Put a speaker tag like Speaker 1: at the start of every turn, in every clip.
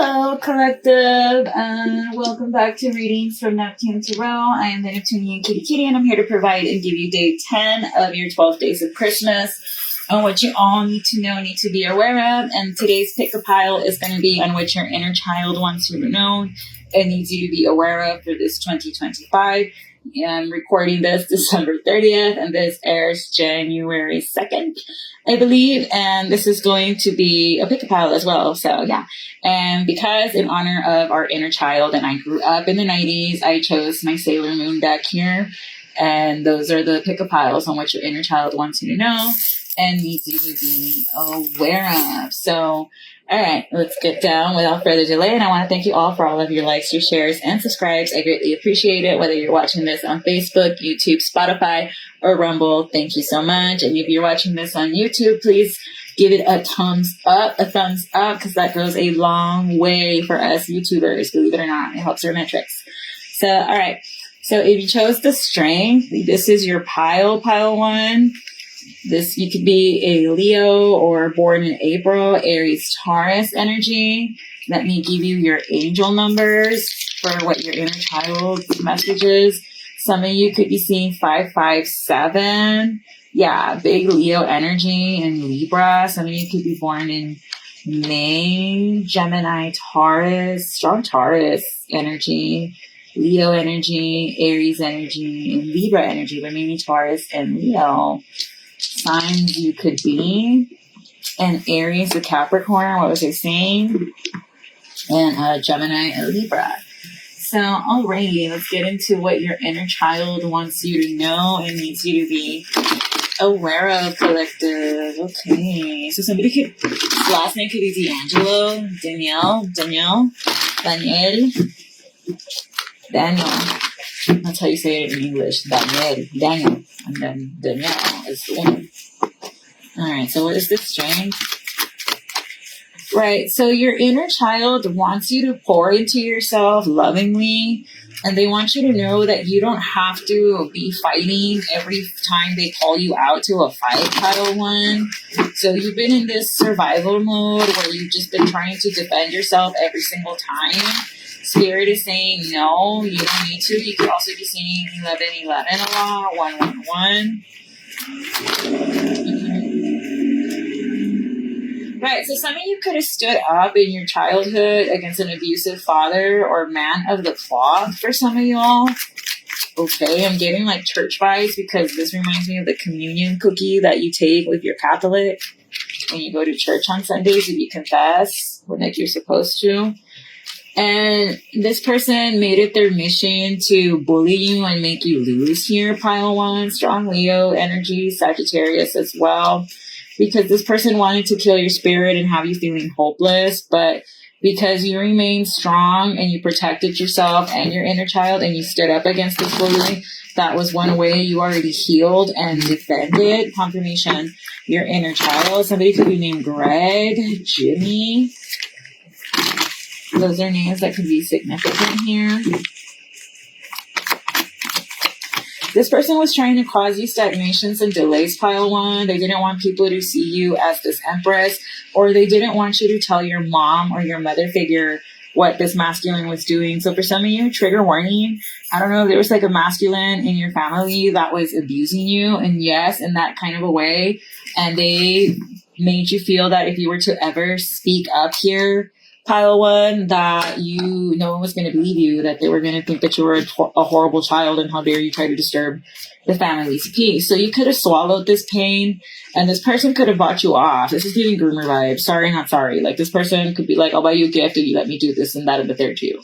Speaker 1: Hello, collective, and welcome back to Readings from Neptune to Tarot. I am the Neptunian Kitty Kitty, and I'm here to provide and give you day 10 of your 12 days of Christmas on what you all need to know, need to be aware of. And today's pick a pile is going to be on what your inner child wants you to know and needs you to be aware of for this 2025. I'm recording this December 30th, and this airs January 2nd, I believe. And this is going to be a pick a pile as well. So yeah. And because in honor of our inner child, and I grew up in the 90s, I chose my Sailor Moon deck here. And those are the pick a piles on what your inner child wants you to know and needs you to be aware of. So, all right, let's get down without further delay. And I want to thank you all for all of your likes, your shares, and subscribes. I greatly appreciate it. Whether you're watching this on Facebook, YouTube, Spotify, or Rumble, thank you so much. And if you're watching this on YouTube, please give it a thumbs up, because that goes a long way for us YouTubers, believe it or not. It helps our metrics. So, all right. So if you chose the strength, this is your pile one. This, you could be a Leo or born in April, Aries, Taurus energy. Let me give you your angel numbers for what your inner child message is. Some of you could be seeing 557. Yeah, big Leo energy in Libra. Some of you could be born in May, Gemini, Taurus, strong Taurus energy, Leo energy, Aries energy, and Libra energy, but mainly Taurus and Leo. Signs you could be, and Aries, the Capricorn, what was I saying? And Gemini and Libra. So, alrighty, let's get into what your inner child wants you to know and needs you to be aware of, collective. Okay, so somebody could, last name could be D'Angelo, Danielle. That's how you say it in English. Daniel. And then Danielle is the woman. Alright, so what is this strength? Right, so your inner child wants you to pour into yourself lovingly, and they want you to know that you don't have to be fighting every time they call you out to a fight, pile one. So you've been in this survival mode where you've just been trying to defend yourself every single time. Spirit is saying, no, you don't need to. You could also be saying 1111 a lot, 111. Right, so some of you could have stood up in your childhood against an abusive father or man of the cloth for some of y'all. Okay, I'm getting like church vibes because this reminds me of the communion cookie that you take with your Catholic when you go to church on Sundays if you confess, like you're supposed to. And this person made it their mission to bully you and make you lose here, pile one, strong Leo energy, Sagittarius as well, because this person wanted to kill your spirit and have you feeling hopeless, but because you remained strong and you protected yourself and your inner child and you stood up against this bully, that was one way you already healed and defended. Confirmation, your inner child. Somebody could be named Greg, Jimmy. Those are names that could be significant here. This person was trying to cause you stagnations and delays, pile one. They didn't want people to see you as this empress, or they didn't want you to tell your mom or your mother figure what this masculine was doing. So for some of you, trigger warning. I don't know, there was like a masculine in your family that was abusing you, and yes, in that kind of a way. And they made you feel that if you were to ever speak up here, pile one, that no one was going to believe you, that they were going to think that you were a horrible child and how dare you try to disturb the family's peace. So you could have swallowed this pain and this person could have bought you off. This is giving groomer vibes. Sorry, not sorry. Like this person could be like, I'll buy you a gift if you let me do this and that and the third too.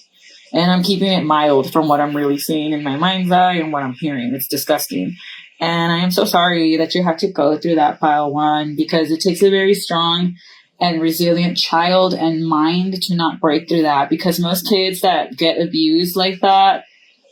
Speaker 1: And I'm keeping it mild from what I'm really seeing in my mind's eye and what I'm hearing. It's disgusting. And I am so sorry that you have to go through that, pile one, because it takes a very strong and resilient child and mind to not break through that, because most kids that get abused like that,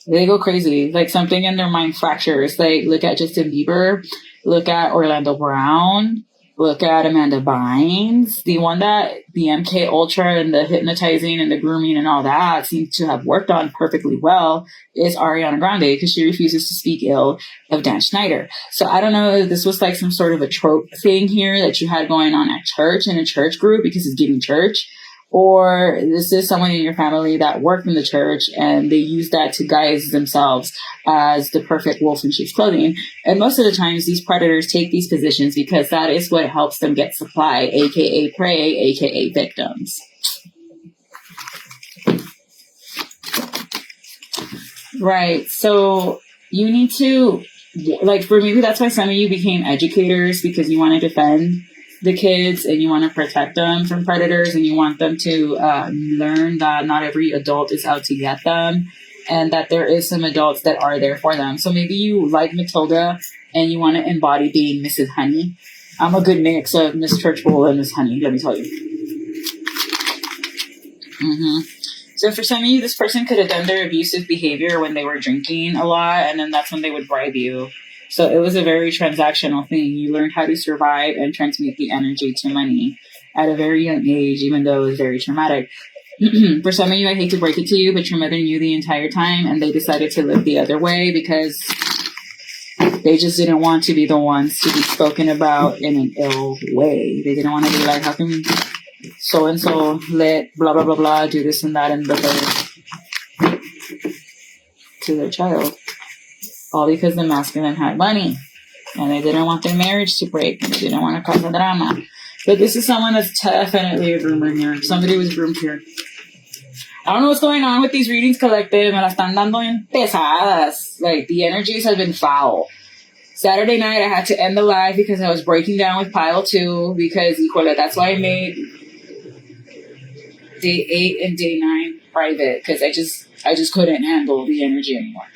Speaker 1: they go crazy. Like something in their mind fractures. Like look at Justin Bieber, look at Orlando Brown, look at Amanda Bynes. The one that the MK Ultra and the hypnotizing and the grooming and all that seems to have worked on perfectly well is Ariana Grande, because she refuses to speak ill of Dan Schneider. So I don't know if this was like some sort of a trope thing here that you had going on at church in a church group because it's giving church, or this is someone in your family that worked in the church and they use that to guise themselves as the perfect wolf in sheep's clothing. And most of the times these predators take these positions because that is what helps them get supply, aka prey, aka victims. Right. So you need to, like, for maybe that's why some of you became educators, because you want to defend the kids and you want to protect them from predators, and you want them to learn that not every adult is out to get them, and that there is some adults that are there for them. So maybe you like Matilda and you want to embody being Mrs. Honey. I'm a good mix of Miss Churchbull and Miss Honey, let me tell you. So for some of you, this person could have done their abusive behavior when they were drinking a lot, and then that's when they would bribe you. So it was a very transactional thing. You learned how to survive and transmute the energy to money at a very young age, even though it was very traumatic. For some of you, I hate to break it to you, but your mother knew the entire time, and they decided to live the other way because they just didn't want to be the ones to be spoken about in an ill way. They didn't want to be like, how can so-and-so let blah, blah, blah, blah, do this and that and the third to their child. All because the masculine had money and they didn't want their marriage to break and they didn't want to cause a drama. But this is someone that's definitely a groomer here. Somebody was groomed here. I don't know what's going on with these readings, collective. Me la están dando en pesadas. Like, the energies have been foul. Saturday night, I had to end the live because I was breaking down with pile 2 because, híjole, that's why I made day 8 and day 9 private, because I just couldn't handle the energy anymore.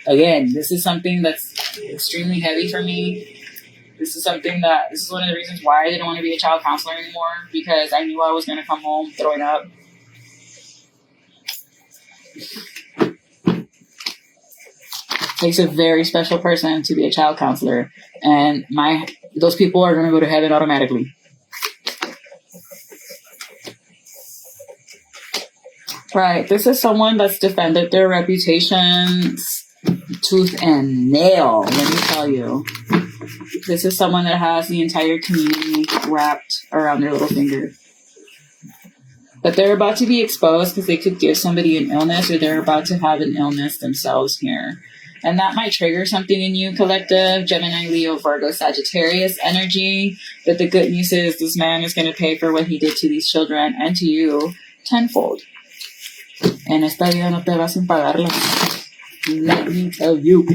Speaker 1: Again, this is something that's extremely heavy for me. This is one of the reasons why I didn't want to be a child counselor anymore, because I knew I was going to come home throwing up. It takes a very special person to be a child counselor, and those people are going to go to heaven automatically. Right, this is someone that's defended their reputations tooth and nail, let me tell you. This is someone that has the entire community wrapped around their little finger. But they're about to be exposed because they could give somebody an illness, or they're about to have an illness themselves here. And that might trigger something in you, collective, Gemini, Leo, Virgo, Sagittarius energy. But the good news is this man is going to pay for what he did to these children and to you tenfold. En esta vida no te vas sin pagarla. Let me tell you.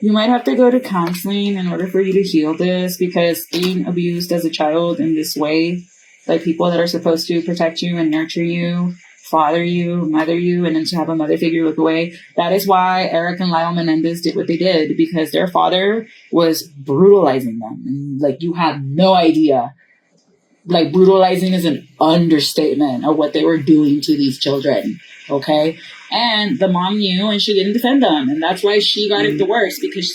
Speaker 1: You might have to go to counseling in order for you to heal this, because being abused as a child in this way, like people that are supposed to protect you and nurture you, father you, mother you, and then to have a mother figure look away. That is why Eric and Lyle Menendez did what they did, because their father was brutalizing them. And, like, you have no idea. Like, brutalizing is an understatement of what they were doing to these children. Okay? And the mom knew, and she didn't defend them. And that's why she got it the worst, because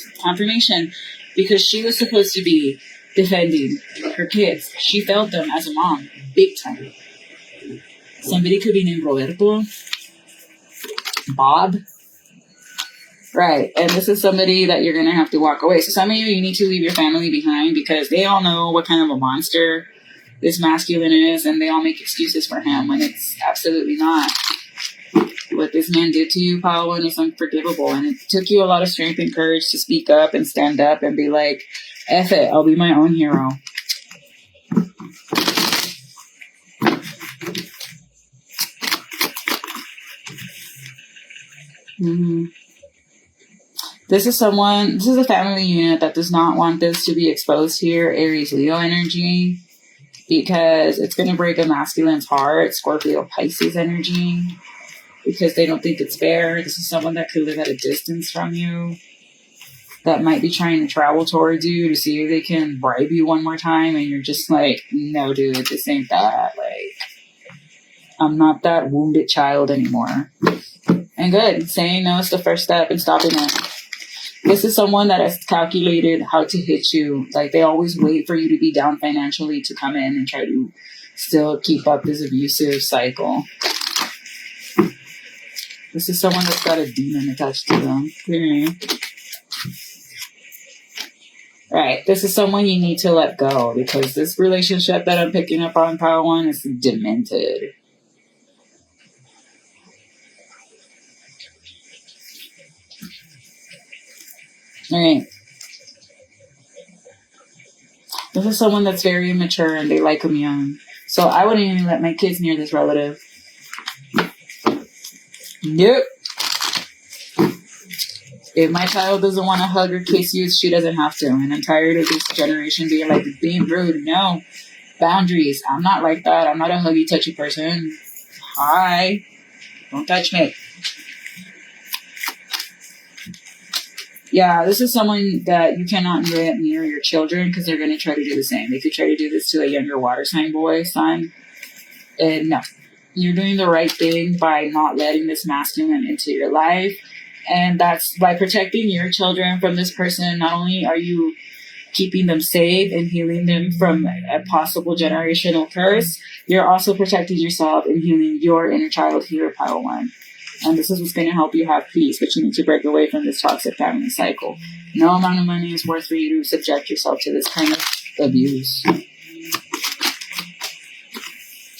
Speaker 1: she was supposed to be defending her kids. She failed them as a mom, big time. Somebody could be named Roberto, Bob. Right. And this is somebody that you're going to have to walk away. So some of you need to leave your family behind, because they all know what kind of a monster this masculine is, and they all make excuses for him when it's absolutely not. What this man did to you, Pile 1, is unforgivable. And it took you a lot of strength and courage to speak up and stand up and be like, F it, I'll be my own hero. This is a family unit that does not want this to be exposed here, Aries, Leo energy, because it's going to break a masculine's heart, Scorpio, Pisces energy, because they don't think it's fair. This is someone that could live at a distance from you, that might be trying to travel towards you to see if they can bribe you one more time, and you're just like, no, dude, this ain't that. Like, I'm not that wounded child anymore. And good. Saying no is the first step in stopping it. This is someone that has calculated how to hit you. Like, they always wait for you to be down financially to come in and try to still keep up this abusive cycle. This is someone that's got a demon attached to them. Right. This is someone you need to let go because this relationship that I'm picking up on pile 1 is demented. Alright. This is someone that's very immature and they like them young. So I wouldn't even let my kids near this relative. Nope. If my child doesn't want to hug or kiss you, she doesn't have to. And I'm tired of this generation being like, being rude. No. Boundaries. I'm not like that. I'm not a huggy, touchy person. Hi. Don't touch me. Yeah, this is someone that you cannot let near your children because they're going to try to do the same. They could try to do this to a younger water sign son. And no. You're doing the right thing by not letting this masculine into your life. And that's by protecting your children from this person. Not only are you keeping them safe and healing them from a possible generational curse, you're also protecting yourself and healing your inner child here, pile 1. And this is what's going to help you have peace, but you need to break away from this toxic family cycle. No amount of money is worth for you to subject yourself to this kind of abuse.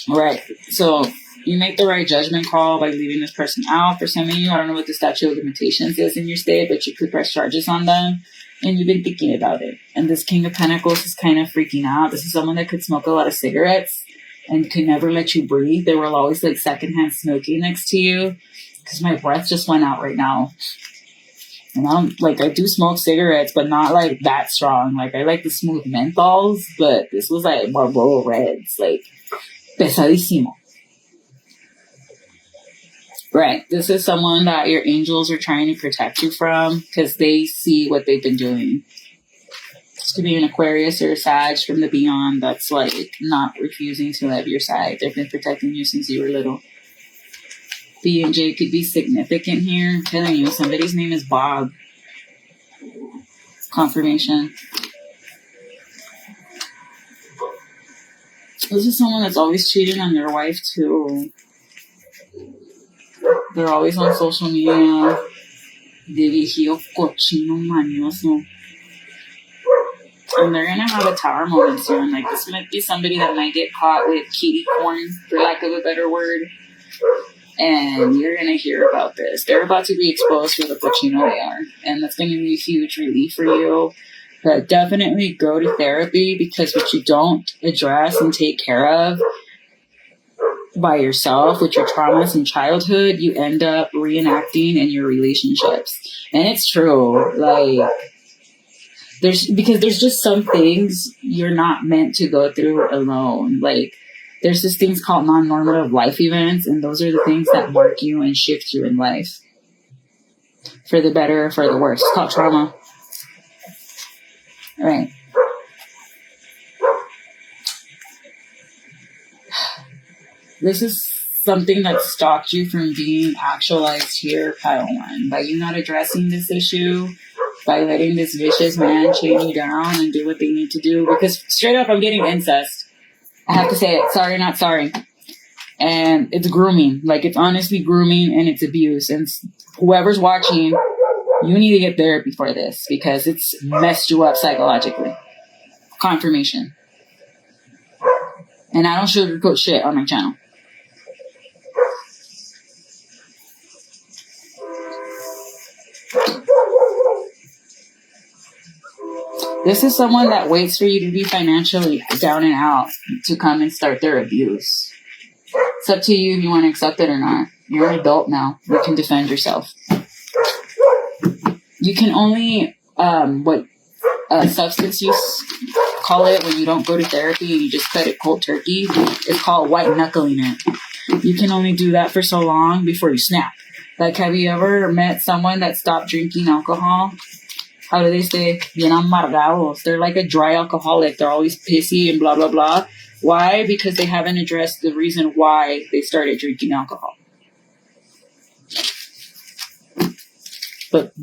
Speaker 1: All right, so you make the right judgment call by leaving this person out. For some of you, I don't know what the statute of limitations is in your state, but you could press charges on them. And you've been thinking about it. And this King of Pentacles is kind of freaking out. This is someone that could smoke a lot of cigarettes and could never let you breathe. They were always like secondhand smoking next to you. Because my breath just went out right now. And I do smoke cigarettes, but not like that strong. Like I like the smooth menthols, but this was like Marlboro Reds. Like pesadísimo. Right. This is someone that your angels are trying to protect you from because they see what they've been doing. This could be an Aquarius or a Sag from the beyond that's like not refusing to leave your side. They've been protecting you since you were little. B and J could be significant here. I'm telling you, somebody's name is Bob. Confirmation. This is someone that's always cheating on their wife too. They're always on social media. De viejillo cochino mañoso. And they're going to have a tower moment soon. Like, this might be somebody that might get caught with kitty corn, for lack of a better word. And you're going to hear about this. They're about to be exposed for the cochino they are. And that's going to be a huge relief for you. But definitely go to therapy because what you don't address and take care of by yourself with your traumas in childhood, you end up reenacting in your relationships. And it's true. Like, there's just some things you're not meant to go through alone. Like, there's this things called non-normative life events, and those are the things that mark you and shift you in life. For the better or for the worse. It's called trauma. All right. This is something that stopped you from being actualized here, pile 1. By you not addressing this issue, by letting this vicious man chain you down and do what they need to do. Because straight up, I'm getting incest. I have to say it. Sorry, not sorry. And it's grooming. Like, it's honestly grooming and it's abuse. And whoever's watching, you need to get therapy for this because it's messed you up psychologically. Confirmation. And I don't sugarcoat shit on my channel. This is someone that waits for you to be financially down and out to come and start their abuse. It's up to you if you want to accept it or not. You're an adult now. You can defend yourself. You can only, substance use, call it when you don't go to therapy and you just cut it cold turkey. It's called white knuckling it. You can only do that for so long before you snap. Like, have you ever met someone that stopped drinking alcohol? How do they say? Bien amargados. They're like a dry alcoholic. They're always pissy and blah, blah, blah. Why? Because they haven't addressed the reason why they started drinking alcohol. But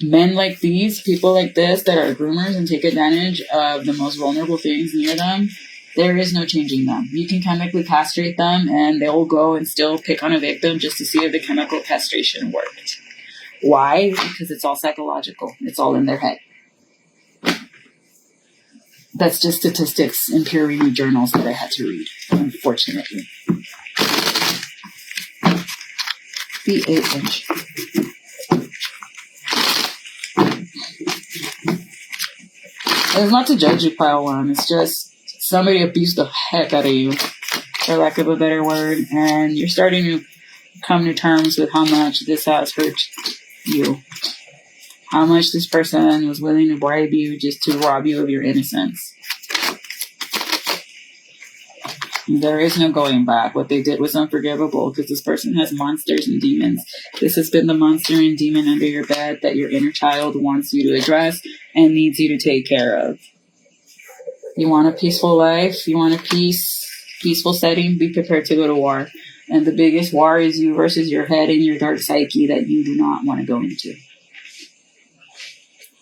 Speaker 1: men like these, people like this that are groomers and take advantage of the most vulnerable things near them, There is no changing them. You can chemically castrate them and they'll go and still pick on a victim just to see if the chemical castration worked. Why? Because it's all psychological. It's all in their head. That's just statistics in peer-reviewed journals that I had to read, unfortunately. The 8-inch. It's not to judge you, pile one. It's just somebody abused the heck out of you, for lack of a better word, and you're starting to come to terms with how much this has hurt you. How much this person was willing to bribe you just to rob you of your innocence. There is no going back. What they did was unforgivable because this person has monsters and demons. This has been the monster and demon under your bed that your inner child wants you to address and needs you to take care of. You want a peaceful life? You want a peaceful setting? Be prepared to go to war. And the biggest war is you versus your head and your dark psyche that you do not want to go into.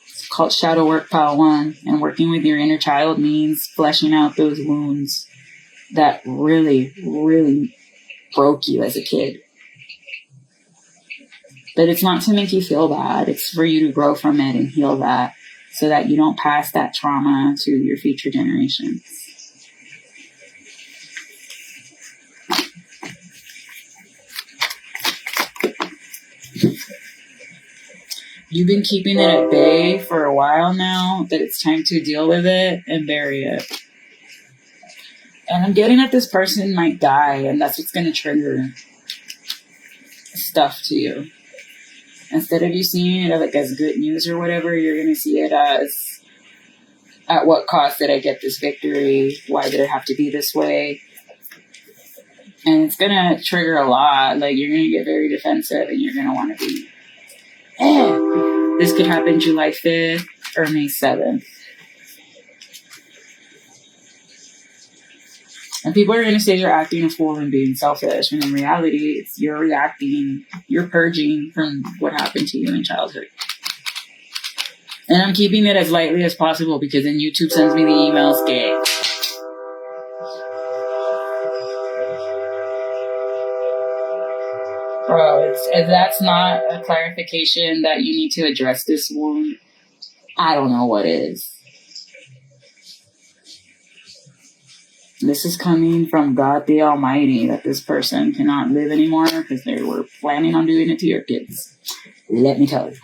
Speaker 1: It's called shadow work, pile one. And working with your inner child means fleshing out those wounds that really, really broke you as a kid. But it's not to make you feel bad. It's for you to grow from it and heal that so that you don't pass that trauma to your future generations. You've been keeping it at bay for a while now, but it's time to deal with it and bury it. And I'm getting that this person might die, and that's what's going to trigger stuff to you. Instead of you seeing it like as good news or whatever, you're going to see it as, at what cost did I get this victory? Why did it have to be this way? And it's going to trigger a lot. Like, you're going to get very defensive, and you're going to want to be, this could happen July 5th or May 7th. And people are going to say you're acting a fool and being selfish, when in reality, it's you're reacting, you're purging from what happened to you in childhood. And I'm keeping it as lightly as possible because then YouTube sends me the emails, gay. Bro, if that's not a clarification that you need to address this wound, I don't know what is. This is coming from God the Almighty, that this person cannot live anymore because they were planning on doing it to your kids. Let me tell you.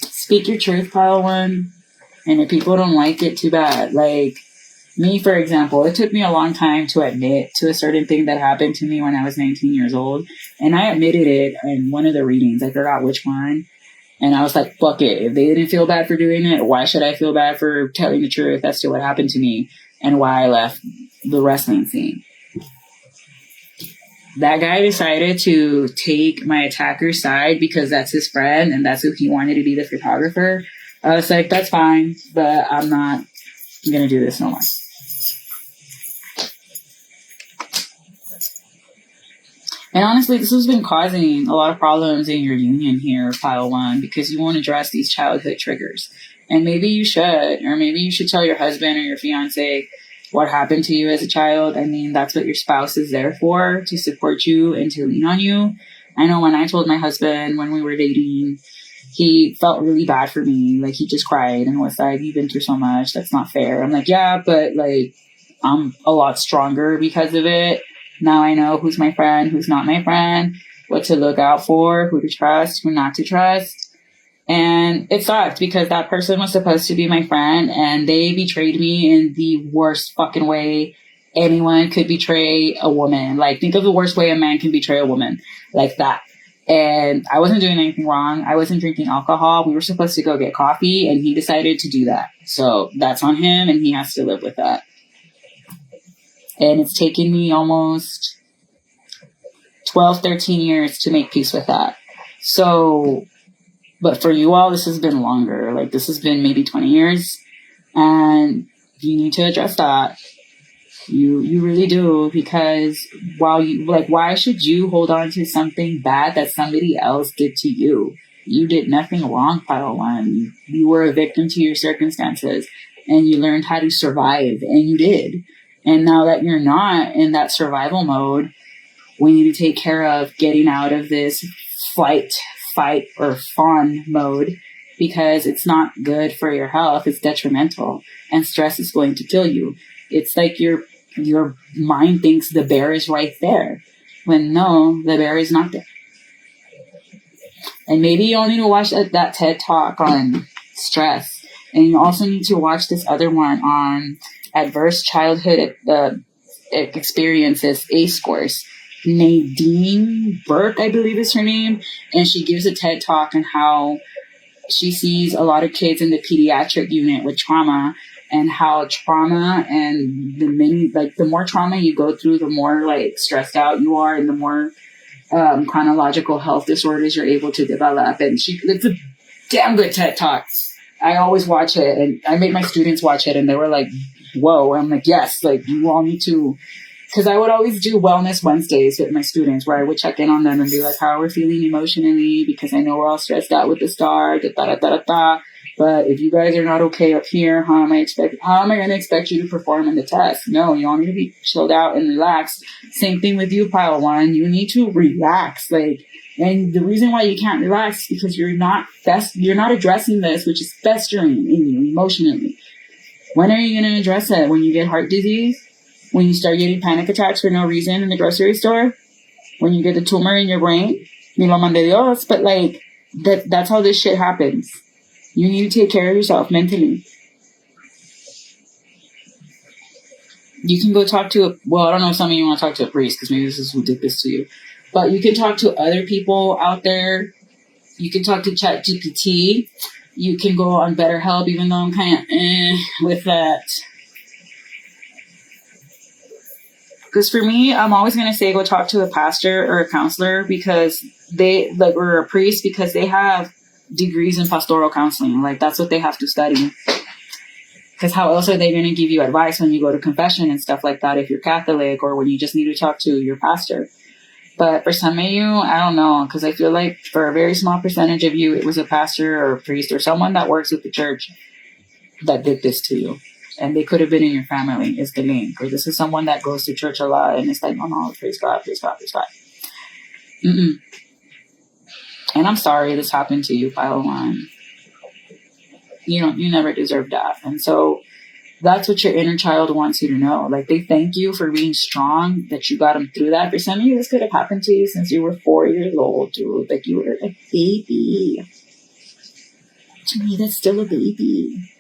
Speaker 1: Speak your truth, pile one. And if people don't like it, too bad. Like me, for example, it took me a long time to admit to a certain thing that happened to me when I was 19 years old. And I admitted it in one of the readings. I forgot which one. And I was like, fuck it. If they didn't feel bad for doing it, why should I feel bad for telling the truth as to what happened to me and why I left the wrestling scene? That guy decided to take my attacker's side because that's his friend and that's who he wanted to be the photographer. I was like, that's fine, but I'm not going to do this no more. And honestly, this has been causing a lot of problems in your union here, pile one, because you won't address these childhood triggers. And maybe you should, or maybe you should tell your husband or your fiance what happened to you as a child. I mean, that's what your spouse is there for, to support you and to lean on you. I know when I told my husband when we were dating, he felt really bad for me. Like, he just cried and was like, you've been through so much. That's not fair. I'm like, yeah, but like, I'm a lot stronger because of it. Now I know who's my friend, who's not my friend, what to look out for, who to trust, who not to trust. And it sucked because that person was supposed to be my friend and they betrayed me in the worst fucking way anyone could betray a woman. Like, think of the worst way a man can betray a woman, like that. And I wasn't doing anything wrong. I wasn't drinking alcohol. We were supposed to go get coffee and he decided to do that. So that's on him and he has to live with that. And it's taken me almost 12, 13 years to make peace with that. So, but for you all, this has been longer. Like, this has been maybe 20 years. And you need to address that. You really do. Because why should you hold on to something bad that somebody else did to you? You did nothing wrong, pile one. You were a victim to your circumstances, and you learned how to survive, and you did. And now that you're not in that survival mode, we need to take care of getting out of this flight, fight, or fawn mode, because it's not good for your health. It's detrimental, and stress is going to kill you. It's like your mind thinks the bear is right there, when no, the bear is not there. And maybe you only need to watch that TED Talk on stress. And you also need to watch this other one on adverse childhood experiences, ACE scores. Nadine Burke, I believe is her name. And she gives a TED Talk on how she sees a lot of kids in the pediatric unit with trauma, and how trauma and the more trauma you go through, the more like stressed out you are, and the more chronological health disorders you're able to develop. And it's a damn good TED Talk. I always watch it, and I made my students watch it, and they were like, whoa. I'm like, yes, like you all need to, because I would always do wellness Wednesdays with my students, where I would check in on them and be like, how are we feeling emotionally? Because I know we're all stressed out with the star, but if you guys are not okay up here, how am I going to expect you to perform in the test? No, you all need to be chilled out and relaxed. Same thing with you, pile one. You need to relax. And the reason why you can't relax is because you're not addressing this, which is festering in you emotionally. When are you going to address it? When you get heart disease? When you start getting panic attacks for no reason in the grocery store? When you get a tumor in your brain? Ni lo mande Dios. But that's how this shit happens. You need to take care of yourself mentally. You can go talk to I don't know if some of you want to talk to a priest, because maybe this is who did this to you. But you can talk to other people out there. You can talk to ChatGPT. You can go on BetterHelp, even though I'm kind of with that. Because for me, I'm always going to say go talk to a pastor or a counselor, because or a priest, because they have degrees in pastoral counseling. That's what they have to study. Because how else are they going to give you advice when you go to confession and stuff like that, if you're Catholic, or when you just need to talk to your pastor? But for some of you, I don't know, because I feel like for a very small percentage of you, it was a pastor or a priest or someone that works with the church that did this to you. And they could have been in your family, is the link. Or this is someone that goes to church a lot, and it's like, oh no, praise God, praise God, praise God. And I'm sorry this happened to you, pile one. You never deserved that. And so that's what your inner child wants you to know. They thank you for being strong, that you got them through that. For some of you, this could have happened to you since you were 4 years old, dude. You were a baby. To me, that's still a baby.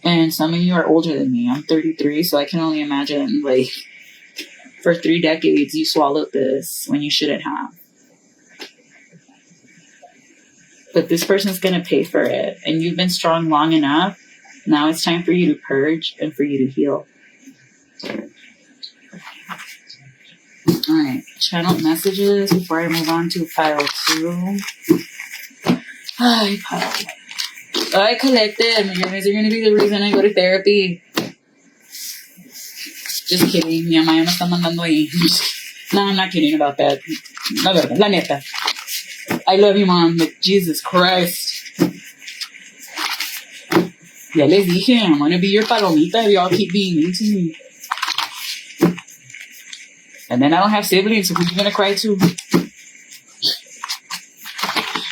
Speaker 1: And some of you are older than me. I'm 33, so I can only imagine, for 3 decades, you swallowed this when you shouldn't have. But this person's going to pay for it. And you've been strong long enough. Now it's time for you to purge and for you to heal. All right. Channel messages before I move on to pile 2. Hi, pile 1. I collected. My goodness, you're going to be the reason I go to therapy. Just kidding. Mi mamá ya me está mandando ahí. No, I'm not kidding about that. La verdad, la neta. I love you, Mom. Jesus Christ. Ya les dije, I'm going to be your palomita if y'all keep being mean to me. And then I don't have siblings, so who's going to cry too?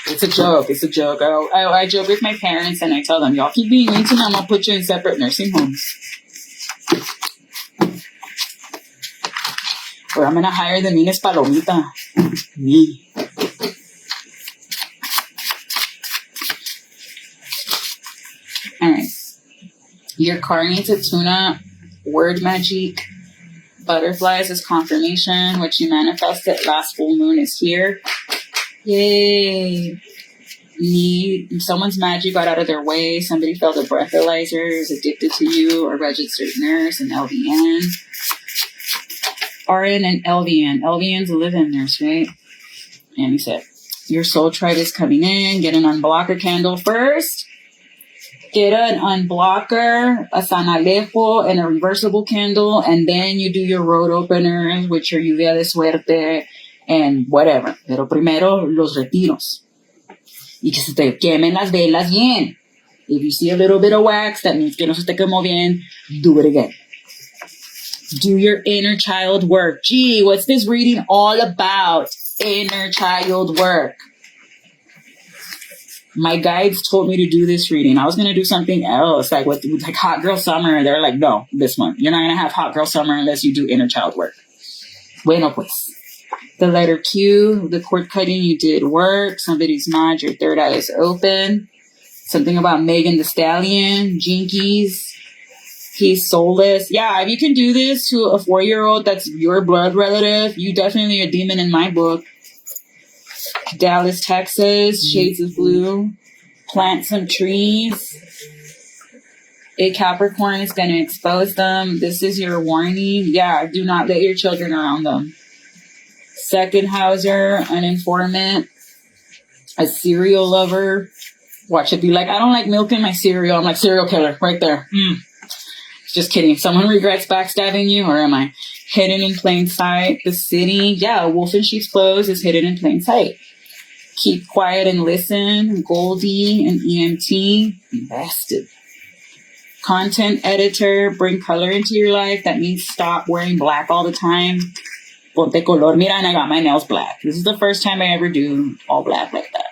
Speaker 1: It's a joke. It's a joke. I joke with my parents, and I tell them, y'all keep being mean to me, I'm going to put you in separate nursing homes. Or I'm going to hire the meanest palomita. Me. Alright. Your car needs a tune-up. Word magic. Butterflies is confirmation. What you manifested last full moon is here. Yay. Someone's magic got out of their way. Somebody felt a breathalyzer, is addicted to you, a registered nurse, an LVN. RN and LVN. LVN's a live-in nurse, right? And he said, your soul tribe is coming in. Get an unblocker candle first. Get an unblocker, a sanalejo, and a reversible candle. And then you do your road openers, which are lluvia de suerte and whatever. Pero primero, los retiros. Y que se te quemen las velas bien. If you see a little bit of wax, that means que no se te quemó bien, do it again. Do your inner child work. Gee, what's this reading all about? Inner child work. My guides told me to do this reading. I was going to do something else, like Hot Girl Summer. They're like, no, this one. You're not going to have Hot Girl Summer unless you do inner child work. Bueno, pues. The letter Q, the cord cutting, you did work. Somebody's nod, your third eye is open. Something about Megan the Stallion, Jinkies. He's soulless. Yeah, if you can do this to a 4-year-old that's your blood relative, you definitely a demon in my book. Dallas, Texas, shades of blue. Plant some trees. A Capricorn is going to expose them. This is your warning. Yeah, do not let your children around them. Second houser, an informant. A serial lover. Watch it be like, I don't like milk in my cereal. I'm like, serial killer, right there. Just kidding. Someone regrets backstabbing you, or am I? Hidden in plain sight. The city. Yeah, a wolf in sheep's clothes is hidden in plain sight. Keep quiet and listen. Goldie and EMT. Invested. Content editor. Bring color into your life. That means stop wearing black all the time. Ponte color. Mira, and I got my nails black. This is the first time I ever do all black like that.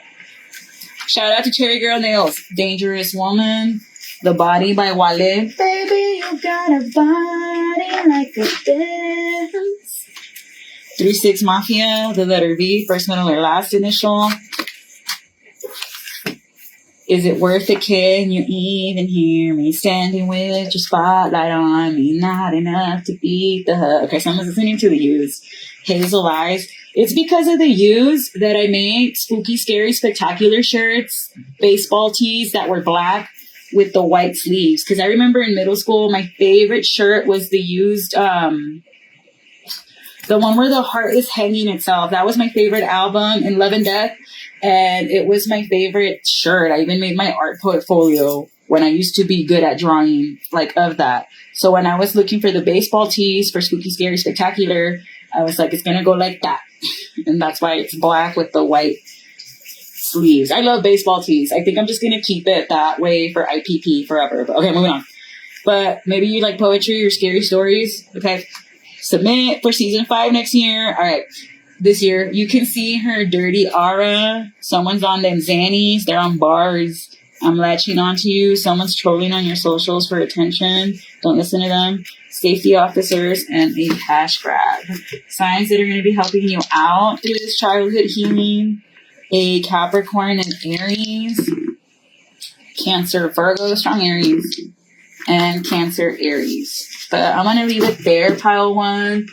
Speaker 1: Shout out to Cherry Girl Nails. Dangerous Woman. The Body by Wale. Baby, you got a body like a dance. 3-6 Mafia. The letter V. First, middle, or last initial. Is it worth it, kid? You even hear me standing with your spotlight on me. Not enough to beat the hug. Okay, someone's listening to the U's. Hazel Eyes. It's because of the U's that I made spooky, scary, spectacular shirts, baseball tees that were black with the white sleeves. Because I remember in middle school, my favorite shirt was the used, the one where the heart is hanging itself. That was my favorite album in Love and Death. And it was my favorite shirt. I even made my art portfolio when I used to be good at drawing, like, of that. So when I was looking for the baseball tees for spooky, scary, spectacular, I was like, it's going to go like that. And that's why it's black with the white sleeves. I love baseball tees. I think I'm just going to keep it that way for IPP forever. But okay, moving on. But maybe you like poetry or scary stories. Okay. Submit for season 5 next year. All right. This year, you can see her dirty aura. Someone's on them Xannies. They're on bars. I'm latching onto you. Someone's trolling on your socials for attention. Don't listen to them. Safety officers and a cash grab. Signs that are going to be helping you out through this childhood healing. A Capricorn and Aries. Cancer, Virgo, strong Aries. And Cancer, Aries. But I'm going to leave it there, pile 1.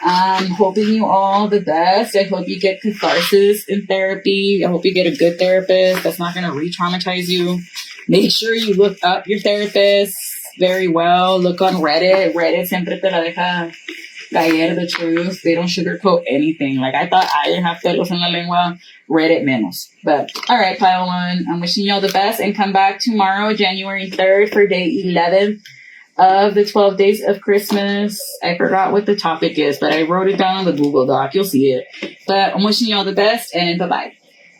Speaker 1: I'm hoping you all the best. I hope you get catharsis in therapy. I hope you get a good therapist that's not going to re-traumatize you. Make sure you look up your therapist very well. Look on Reddit. Reddit siempre te la deja caer the truth. They don't sugarcoat anything. Like, I thought I didn't have pelos en la lengua. Reddit menos. But, all right, pile 1. I'm wishing you all the best. And come back tomorrow, January 3rd, for day 11. Of the 12 days of Christmas. I forgot what the topic is, but I wrote it down on the Google Doc. You'll see it. But I'm wishing you all the best, and bye-bye.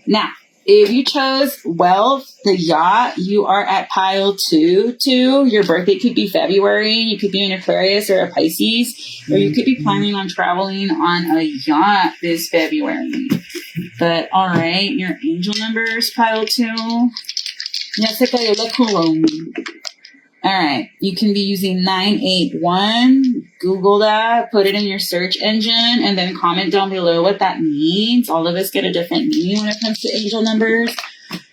Speaker 1: Now, if you chose wealth, the yacht, you are at pile 2. Your birthday could be February. You could be an Aquarius or a Pisces, or you could be planning on traveling on a yacht this February. But, all right, your angel numbers, pile 2. Ya se cayó la corona. All right, you can be using 981. Google that, put it in your search engine, and then comment down below what that means. All of us get a different meaning when it comes to angel numbers.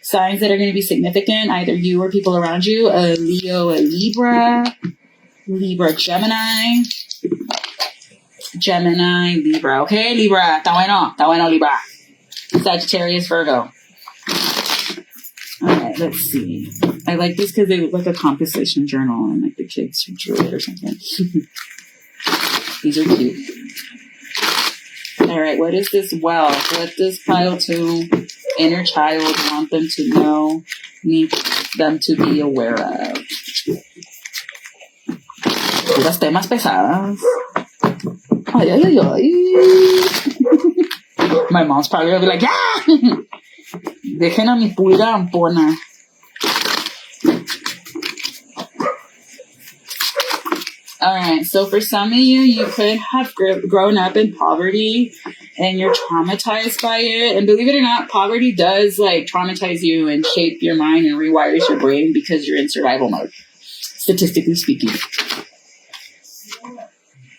Speaker 1: Signs that are going to be significant, either you or people around you. A Leo, a Libra. Libra, Gemini. Gemini, Libra. Okay, Libra. Está bueno, Libra. Sagittarius, Virgo. All right, let's see. I like this because they look like a composition journal and like the kids who drew it or something. These are cute. All right, what is this wealth? What does pile 2 inner child want them to know, need them to be aware of? Puras temas pesadas. Ay, ay, ay, ay. My mom's probably gonna be like, yeah! Dejen a mi pulga ampona. Alright, so for some of you, you could have grown up in poverty and you're traumatized by it. And believe it or not, poverty does like traumatize you and shape your mind and rewires your brain because you're in survival mode, statistically speaking.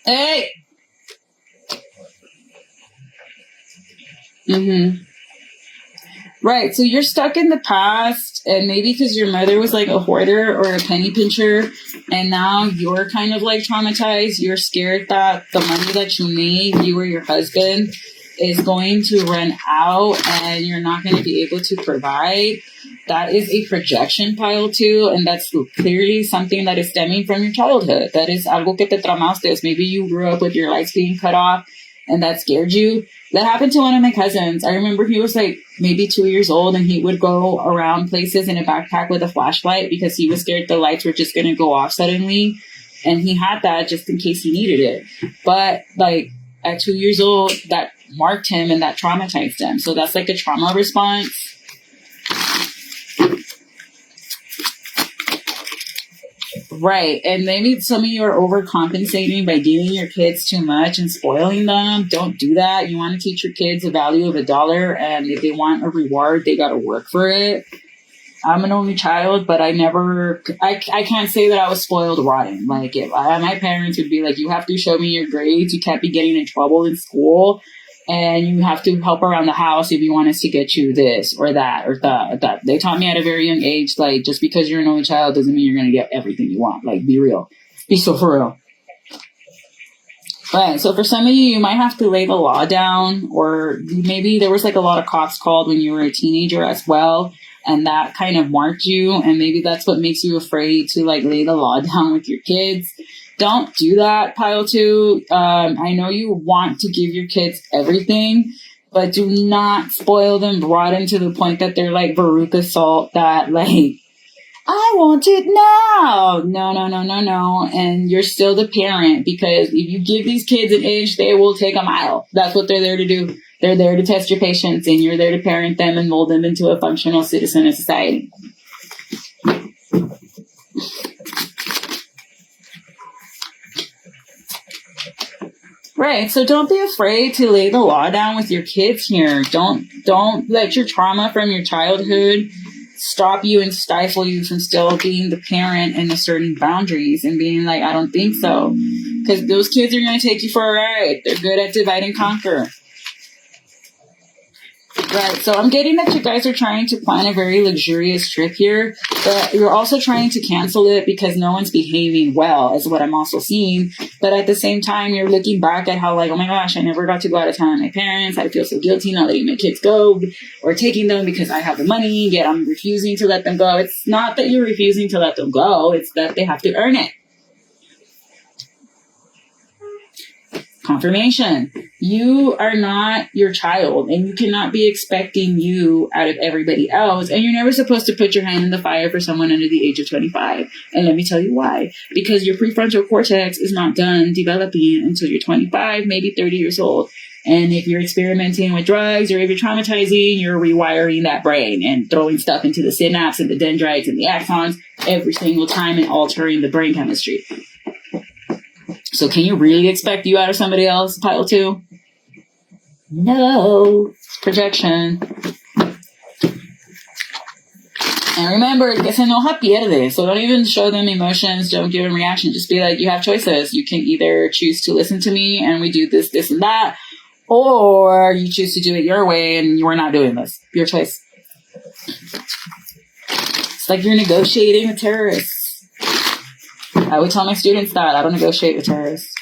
Speaker 1: Hey! Right, so you're stuck in the past, and maybe because your mother was like a hoarder or a penny pincher, and now you're kind of like traumatized. You're scared that the money that you made, you or your husband, is going to run out and you're not going to be able to provide. That is a projection pile too, and that's clearly something that is stemming from your childhood. That is algo que te traumaste. Maybe you grew up with your lights being cut off and that scared you. That happened to one of my cousins. I remember he was like maybe 2 years old and he would go around places in a backpack with a flashlight because he was scared the lights were just going to go off suddenly. And he had that just in case he needed it. But like at 2 years old, that marked him and that traumatized him. So that's like a trauma response. Right. And maybe some of you are overcompensating by giving your kids too much and spoiling them. Don't do that. You want to teach your kids the value of $1. And if they want a reward, they got to work for it. I'm an only child, but I can't say that I was spoiled rotten. Like my parents would be like, you have to show me your grades. You can't be getting in trouble in school. And you have to help around the house if you want us to get you this or that or that. They taught me at a very young age, like, just because you're an only child doesn't mean you're going to get everything you want. Like, be real. Be so for real. Right. So for some of you, you might have to lay the law down, or maybe there was like a lot of cops called when you were a teenager as well. And that kind of marked you. And maybe that's what makes you afraid to like lay the law down with your kids. Don't do that, pile 2. I know you want to give your kids everything, but do not spoil them rotten to the point that they're like Veruca Salt that like, I want it now. No. And you're still the parent, because if you give these kids an inch, they will take a mile. That's what they're there to do. They're there to test your patience, and you're there to parent them and mold them into a functional citizen of society. Right. So don't be afraid to lay the law down with your kids here. Don't let your trauma from your childhood stop you and stifle you from still being the parent and the certain boundaries and being like, I don't think so. Because those kids are going to take you for a ride. They're good at divide and conquer. Right, so I'm getting that you guys are trying to plan a very luxurious trip here, but you're also trying to cancel it because no one's behaving well, is what I'm also seeing. But at the same time, you're looking back at how like, oh my gosh, I never got to go out of town with my parents. I feel so guilty not letting my kids go or taking them because I have the money, yet I'm refusing to let them go. It's not that you're refusing to let them go, it's that they have to earn it. Confirmation. You are not your child, and you cannot be expecting you out of everybody else. And you're never supposed to put your hand in the fire for someone under the age of 25. And let me tell you why. Because your prefrontal cortex is not done developing until you're 25, maybe 30 years old. And if you're experimenting with drugs or if you're traumatizing, you're rewiring that brain and throwing stuff into the synapse and the dendrites and the axons every single time and altering the brain chemistry. So can you really expect you out of somebody else, pile 2? No. Projection. And remember, que se enoja pierde. So don't even show them emotions. Don't give them reaction. Just be like, you have choices. You can either choose to listen to me and we do this, this, and that. Or you choose to do it your way and we're not doing this. Your choice. It's like you're negotiating with terrorists. I would tell my students that. I don't negotiate with terrorists.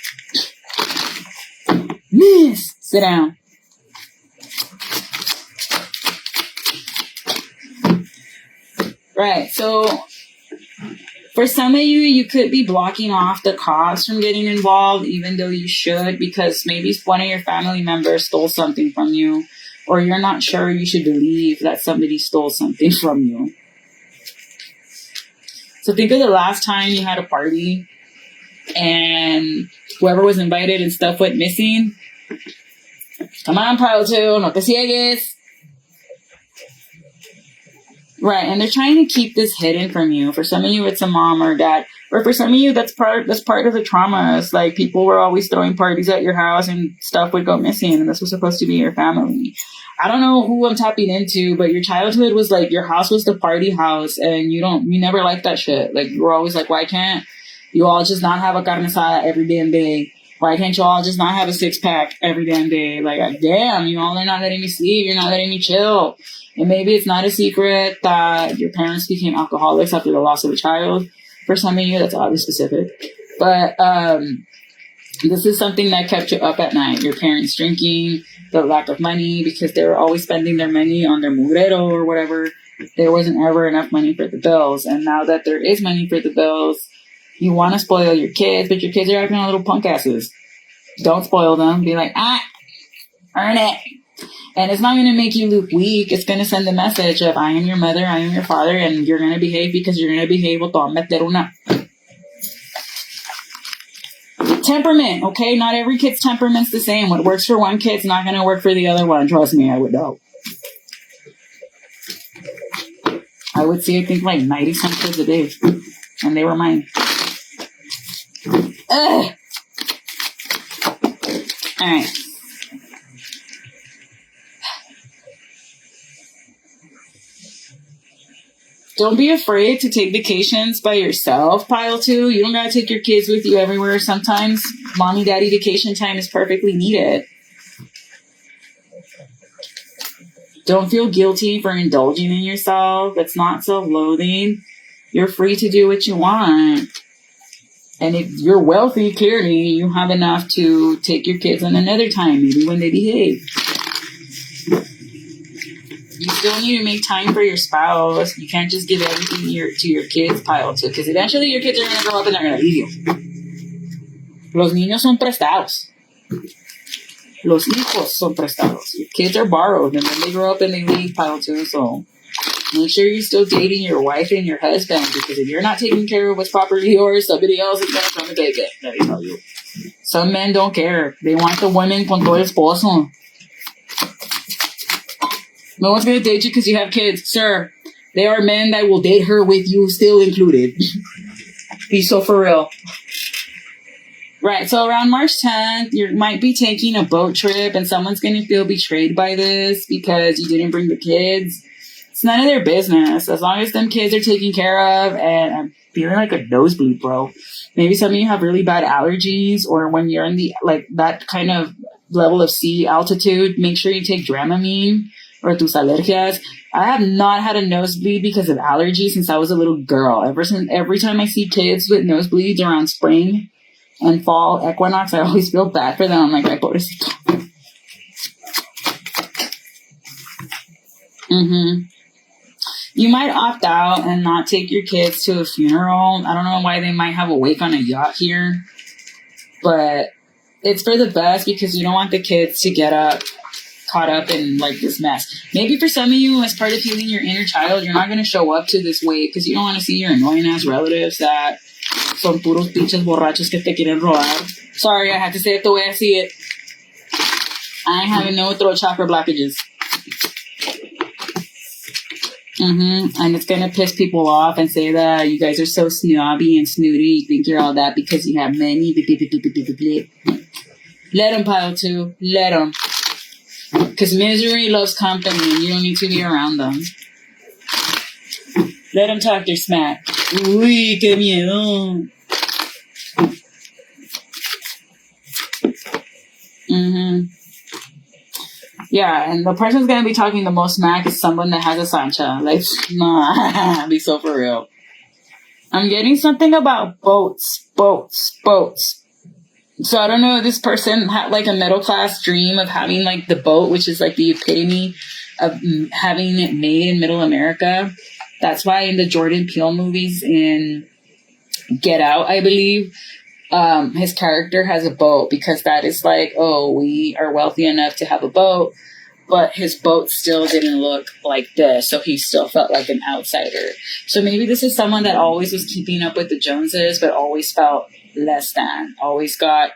Speaker 1: Miss! Sit down. Right, so for some of you, you could be blocking off the cops from getting involved, even though you should, because maybe one of your family members stole something from you, or you're not sure you should believe that somebody stole something from you. So think of the last time you had a party and whoever was invited and stuff went missing. Come on, pile two. No te ciegues. Right, and they're trying to keep this hidden from you. For some of you, it's a mom or dad, or for some of you, that's part of the trauma. It's like people were always throwing parties at your house, and stuff would go missing, and this was supposed to be your family. I don't know who I'm tapping into, but your childhood was like your house was the party house, and you never liked that shit. Like you were always like, why can't you all just not have a carne asada every damn day? Why can't you all just not have a 6-pack every damn day? Like, damn, you all are not letting me sleep. You're not letting me chill. And maybe it's not a secret that your parents became alcoholics after the loss of a child. For some of you, that's oddly specific. But this is something that kept you up at night. Your parents drinking, the lack of money, because they were always spending their money on their mugrero or whatever. There wasn't ever enough money for the bills. And now that there is money for the bills, you want to spoil your kids, but your kids are acting like little punk asses. Don't spoil them. Be like, earn it. And it's not going to make you look weak. It's going to send the message of, I am your mother, I am your father, and you're going to behave because you're going to behave. Temperament, okay? Not every kid's temperament's the same. What works for one kid's not going to work for the other one. Trust me, I would know. I would see, I think, like 90-some kids a day. And they were mine. Ugh. All right. Don't be afraid to take vacations by yourself, pile two. You don't gotta take your kids with you everywhere. Sometimes mommy, daddy vacation time is perfectly needed. Don't feel guilty for indulging in yourself. It's not self-loathing. You're free to do what you want. And if you're wealthy, clearly, you have enough to take your kids on another time, maybe when they behave. You still need to make time for your spouse. You can't just give everything to your kids, pile two, because eventually your kids are going to grow up and they're going to leave you. Los niños son prestados. Los hijos son prestados. Your kids are borrowed, and then they grow up and they leave, pile two. So make sure you're still dating your wife and your husband, because if you're not taking care of what's properly yours, somebody else is going to come and take it. Let me tell you. Some men don't care. They want the women con todo esposo. No one's going to date you because you have kids. Sir, there are men that will date her with you still included. Be so for real. Right, so around March 10th, you might be taking a boat trip and someone's going to feel betrayed by this because you didn't bring the kids. It's none of their business. As long as them kids are taken care of, and I'm feeling like a nosebleed, bro. Maybe some of you have really bad allergies, or when you're in the, like, that kind of level of sea altitude, make sure you take Dramamine or tus alergias. I have not had a nosebleed because of allergies since I was a little girl. Every time I see kids with nosebleeds around spring and fall equinox, I always feel bad for them. I'm like, ay, pobrecito. You might opt out and not take your kids to a funeral. I don't know why they might have a wake on a yacht here, but it's for the best because you don't want the kids to get caught up in like this mess. Maybe for some of you, as part of healing your inner child, you're not going to show up to this wake because you don't want to see your annoying ass relatives that son puros pinches borrachos que te quieren robar. Sorry, I had to say it the way I see it. I ain't having no throat chakra blockages. And it's going to piss people off and say that you guys are so snobby and snooty. You think you're all that because you have money. Let them, pile two. Let them. Because misery loves company and you don't need to be around them. Let them talk their smack. Uy, qué miedo. Yeah, and the person's going to be talking the most smack is someone that has a Sancha. Like, nah, be so for real. I'm getting something about boats. So I don't know if this person had like a middle class dream of having like the boat, which is like the epitome of having it made in middle America. That's why in the Jordan Peele movies in Get Out, I believe, his character has a boat because that is like, oh, we are wealthy enough to have a boat, but his boat still didn't look like this, so he still felt like an outsider. So maybe this is someone that always was keeping up with the Joneses, but always felt less than, always got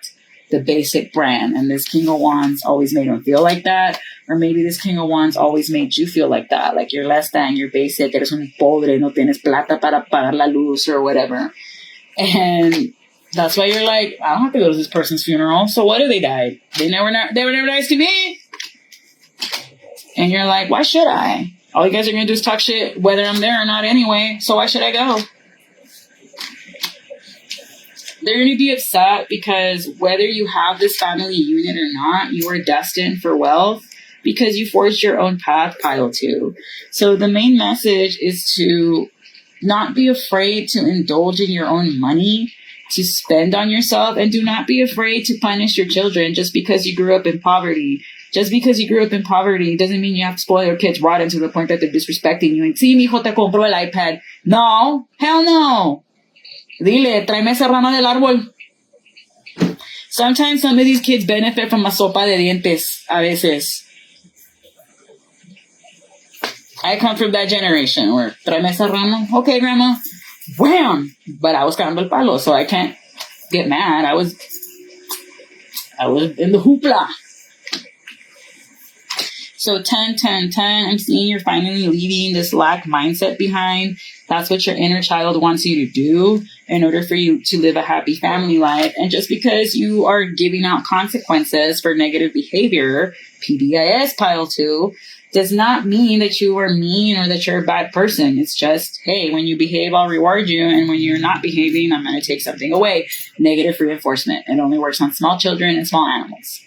Speaker 1: the basic brand. And this King of Wands always made him feel like that. Or maybe this King of Wands always made you feel like that. Like you're less than, you're basic, eres un pobre, no tienes plata para pagar la luz or whatever. And that's why you're like, I don't have to go to this person's funeral. So what if they died? They were never nice to me. And you're like, why should I? All you guys are going to do is talk shit whether I'm there or not anyway. So why should I go? They're going to be upset because whether you have this family unit or not, you are destined for wealth because you forged your own path, pile 2. So the main message is to not be afraid to indulge in your own money, to spend on yourself, and do not be afraid to punish your children just because you grew up in poverty. Just because you grew up in poverty doesn't mean you have to spoil your kids rotten to the point that they're disrespecting you. And sí, mijo, te compro el iPad. No, hell no. Dile, tráeme esa rama del árbol. Sometimes some of these kids benefit from a sopa de dientes, a veces. I come from that generation where, tráeme esa rama. Okay, grandma. Wham! But I was cagando el palo, so I can't get mad. I was in the hoopla. So 10, 10, 10, I'm seeing you're finally leaving this lack mindset behind. That's what your inner child wants you to do in order for you to live a happy family life. And just because you are giving out consequences for negative behavior, PDIS pile 2, does not mean that you are mean or that you're a bad person. It's just, hey, when you behave, I'll reward you. And when you're not behaving, I'm going to take something away. Negative reinforcement. It only works on small children and small animals.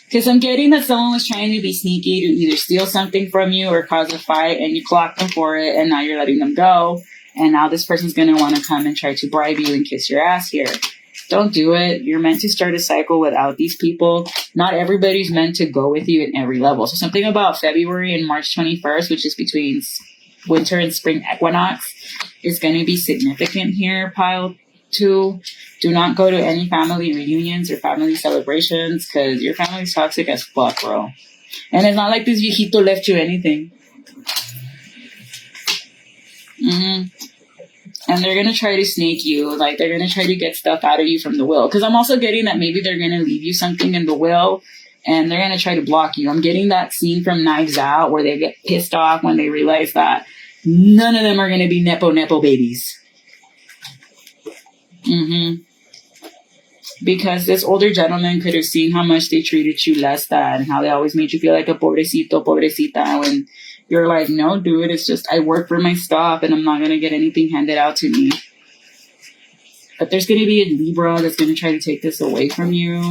Speaker 1: Because I'm getting that someone was trying to be sneaky to either steal something from you or cause a fight, and you clocked them for it, and now you're letting them go. And now this person's going to want to come and try to bribe you and kiss your ass here. Don't do it. You're meant to start a cycle without these people. Not everybody's meant to go with you at every level. So something about February and March 21st, which is between winter and spring equinox, is going to be significant here, pile 2. Do not go to any family reunions or family celebrations because your family's toxic as fuck, bro. And it's not like this viejito left you anything. And they're going to try to snake you. Like, they're going to try to get stuff out of you from the will. Because I'm also getting that maybe they're going to leave you something in the will and they're going to try to block you. I'm getting that scene from Knives Out where they get pissed off when they realize that none of them are going to be nepo babies. Because this older gentleman could have seen how much they treated you less than, and how they always made you feel like a pobrecito, pobrecita, when you're like, no, dude, it's just I work for my stuff and I'm not going to get anything handed out to me. But there's going to be a Libra that's going to try to take this away from you.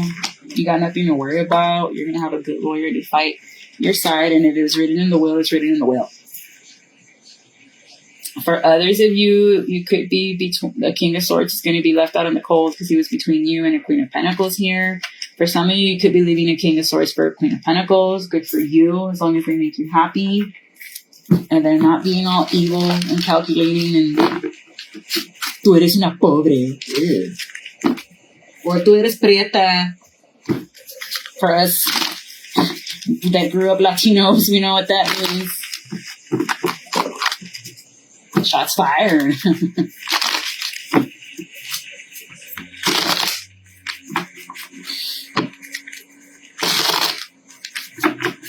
Speaker 1: You got nothing to worry about. You're going to have a good lawyer to fight your side, and if it was written in the will, it's written in the will. For others of you, you could be between the King of Swords is going to be left out in the cold because he was between you and a Queen of Pentacles here. For some of you, you could be leaving a King of Swords for a Queen of Pentacles. Good for you, as long as they make you happy. And they're not being all evil and calculating and tú eres una pobre. Or tú eres prieta. For us that grew up Latinos, we know what that means. Shots fired.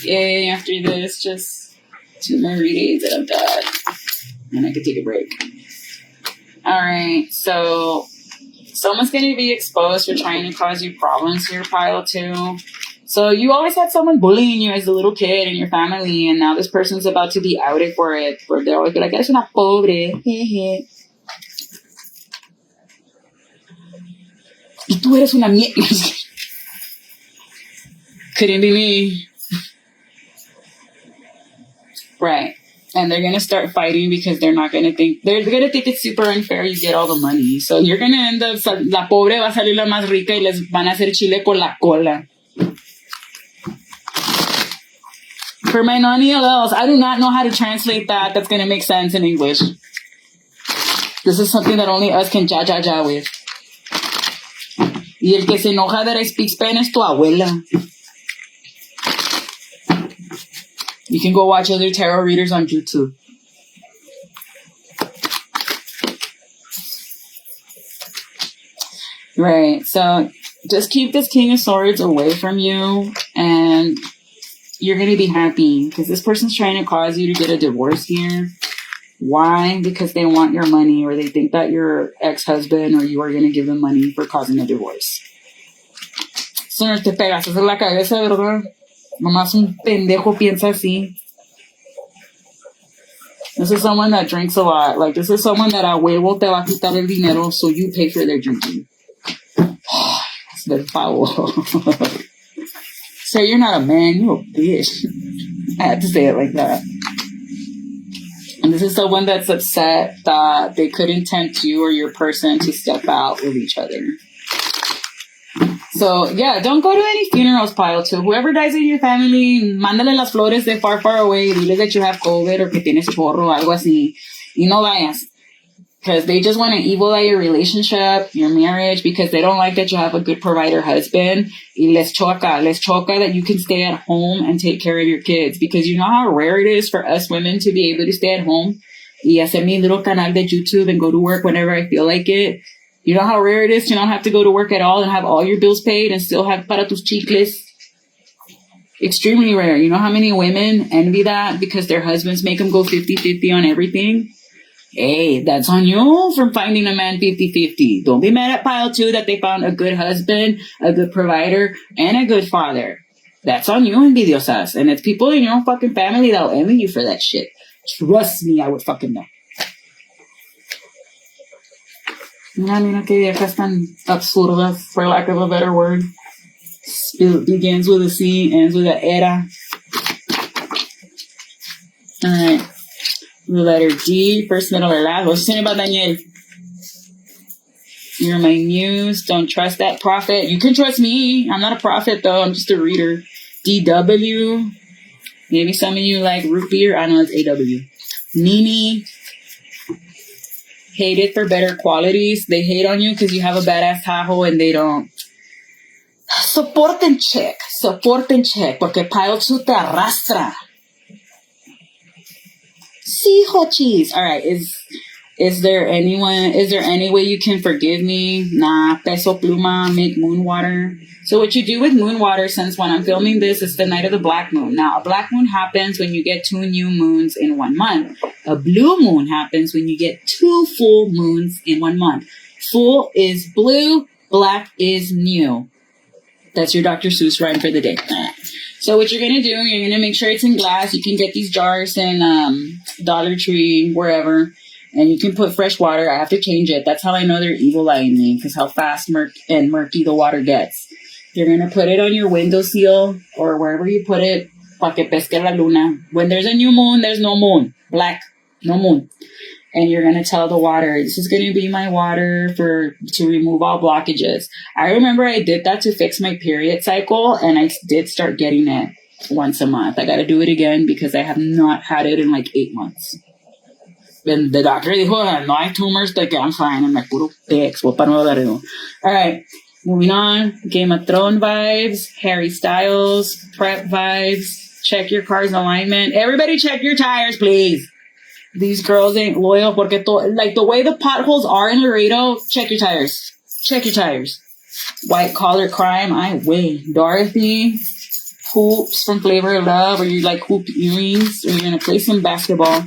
Speaker 1: Yay, after this, just 2 more readings and I'm done. And I could take a break. Alright, so someone's going to be exposed for trying to cause you problems here, pile 2. So you always had someone bullying you as a little kid in your family, and now this person's about to be outed for it. Or they're always be like, eres una pobre. Y tú eres una mierda. Couldn't be me. Right. And they're going to start fighting because they're not going to think, they're going to think it's super unfair you get all the money. So you're going to end up, la pobre va a salir la más rica y les van a hacer chile con la cola. For my non-ELLs, I do not know how to translate that. That's going to make sense in English. This is something that only us can ja with. Y el que se enoja that I speak Spanish es tu abuela. You can go watch other tarot readers on YouTube. Right. So just keep this King of Swords away from you and you're going to be happy because this person's trying to cause you to get a divorce here. Why? Because they want your money or they think that your ex-husband or you are going to give them money for causing a divorce. Eso no te pegas, esa es la cabeza, ¿verdad? Nomás un pendejo piensa así. This is someone that drinks a lot. Like, this is someone that a huevo te va a quitar el dinero so you pay for their drinking. It's the foul. So you're not a man, you're a bitch. I had to say it like that. And this is someone that's upset that they couldn't tempt you or your person to step out with each other. So, yeah, don't go to any funerals, pile two. Whoever dies in your family, mándale las flores de far, far away. Dile that you have COVID or que tienes chorro, algo así. Y no vayas. Because they just want to evil eye your relationship, your marriage, because they don't like that you have a good provider husband. Y les choca that you can stay at home and take care of your kids. Because you know how rare it is for us women to be able to stay at home y hacer mi little canal de YouTube and go to work whenever I feel like it. You know how rare it is to not have to go to work at all and have all your bills paid and still have para tus chicles? Extremely rare. You know how many women envy that because their husbands make them go 50-50 on everything? Hey, that's on you from finding a man 50-50. Don't be mad at pile two that they found a good husband, a good provider, and a good father. That's on you, envidiosas. And it's people in your own fucking family that'll envy you for that shit. Trust me, I would fucking know. Mira que viejas tan absurdas, for lack of a better word. Begins with a C, ends with a era. Alright. The letter D, first, middle, or last. What's you saying about Daniel? You're my muse. Don't trust that prophet. You can trust me. I'm not a prophet, though. I'm just a reader. DW. Maybe some of you like root beer. I know it's AW. Nini. Hated for better qualities. They hate on you because you have a badass Tahoe and they don't. Soporten check. Porque pile two te arrastra. Sí, hochis. All right. Is there any way you can forgive me? Nah. Peso pluma. Make moon water. So what you do with moon water, since when I'm filming this, it's the night of the black moon. Now, a black moon happens when you get 2 new moons in 1 month. A blue moon happens when you get 2 full moons in 1 month. Full is blue, black is new. That's your Dr. Seuss rhyme for the day. So what you're going to do, you're going to make sure it's in glass. You can get these jars in Dollar Tree, wherever. And you can put fresh water. I have to change it. That's how I know they're evil eyeing me, because how fast and murky the water gets. You're going to put it on your windowsill or wherever you put it, pa que pesque la luna. When there's a new moon, there's no moon. Black, no moon. And you're going to tell the water, this is going to be my water to remove all blockages. I remember I did that to fix my period cycle, and I did start getting it once a month. I got to do it again because I have not had it in like 8 months. And the doctor dijo, no hay tumors, like I'm fine. I'm like, puro pex. All right. Moving on, Game of Thrones vibes, Harry Styles, prep vibes, check your car's alignment. Everybody check your tires, please. These girls ain't loyal porque like the way the potholes are in Laredo, check your tires. Check your tires. White collar crime, I win. Dorothy, hoops from Flavor of Love, or you like hoop earrings, or you're going to play some basketball.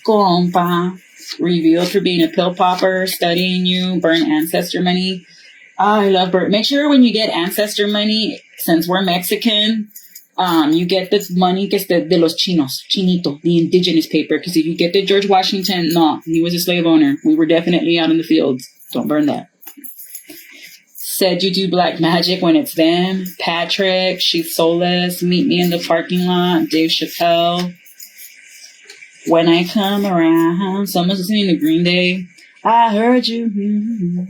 Speaker 1: Compa. Revealed for being a pill popper, studying you, burn ancestor money. I love burn. Make sure when you get ancestor money, since we're Mexican, you get the money que es de los chinos, chinito, the indigenous paper. Because if you get the George Washington, no, he was a slave owner. We were definitely out in the fields. Don't burn that. Said you do black magic when it's them. Patrick, she's soulless. Meet me in the parking lot. Dave Chappelle. When I come around, someone's listening to Green Day. I heard you.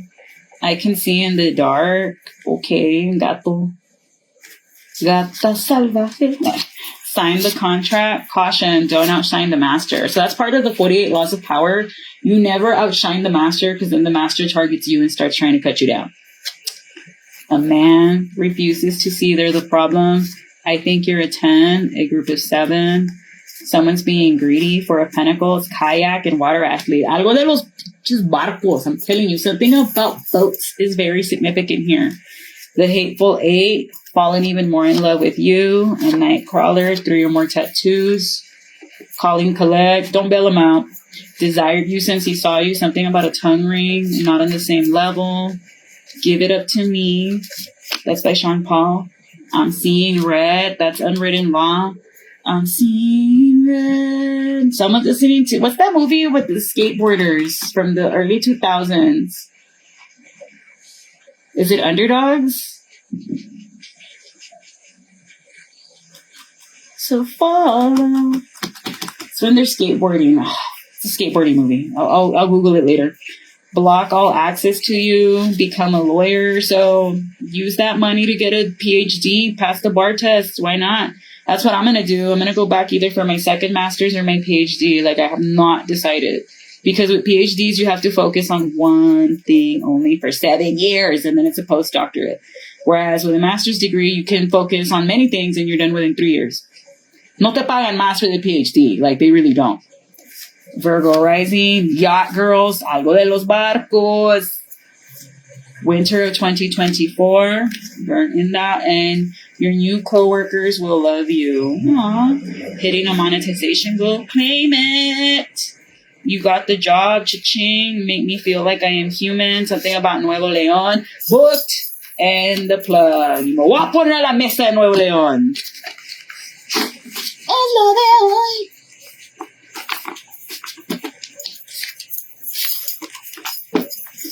Speaker 1: I can see in the dark. Okay, gato. Gata salvaje. Sign the contract. Caution, don't outshine the master. So that's part of the 48 laws of power. You never outshine the master because then the master targets you and starts trying to cut you down. A man refuses to see they're the problem. I think you're a 10, a group of 7. Someone's being greedy for a pentacle. It's kayak and water athlete. Algo de los just barcos. I'm telling you, something about boats is very significant here. The Hateful Eight, falling even more in love with you. And Nightcrawler, 3 or more tattoos. Calling collect, don't bail him out. Desired you since he saw you, something about a tongue ring, not on the same level. Give it up to me. That's by Sean Paul. I'm seeing red. That's Unwritten Law. I'm seeing red. Someone's listening to, what's that movie with the skateboarders from the early 2000s? Is it Underdogs? So follow. It's when they're skateboarding. It's a skateboarding movie. I'll Google it later. Block all access to you. Become a lawyer. So use that money to get a PhD. Pass the bar test. Why not? That's what I'm going to do. I'm going to go back either for my second master's or my PhD. Like, I have not decided. Because with PhDs, you have to focus on one thing only for 7 years. And then it's a postdoctorate. Whereas with a master's degree, you can focus on many things and you're done within 3 years. No te pagan más for the PhD. Like, they really don't. Virgo rising, yacht girls, algo de los barcos. Winter of 2024, you're in that, and your new coworkers will love you. Aww. Hitting a monetization goal, claim it. You got the job, cha-ching, make me feel like I am human. Something about Nuevo León, booked, and the plug. Me voy a poner a la mesa de Nuevo León. Es lo de hoy.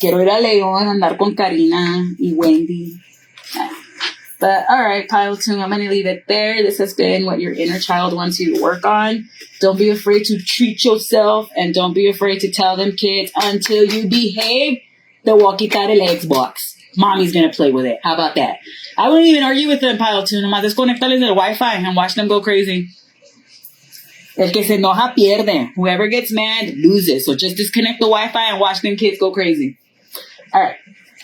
Speaker 1: Quiero ir a León, andar con Karina y Wendy. But all right, pile 2, I'm going to leave it there. This has been what your inner child wants you to work on. Don't be afraid to treat yourself, and don't be afraid to tell them kids, until you behave, they will quitar el Xbox. Mommy's going to play with it. How about that? I wouldn't even argue with them, pile 2. Nomás desconectarles el Wi-Fi and watch them go crazy. El que se enoja pierde. Whoever gets mad loses. So just disconnect the Wi-Fi and watch them kids go crazy. All right.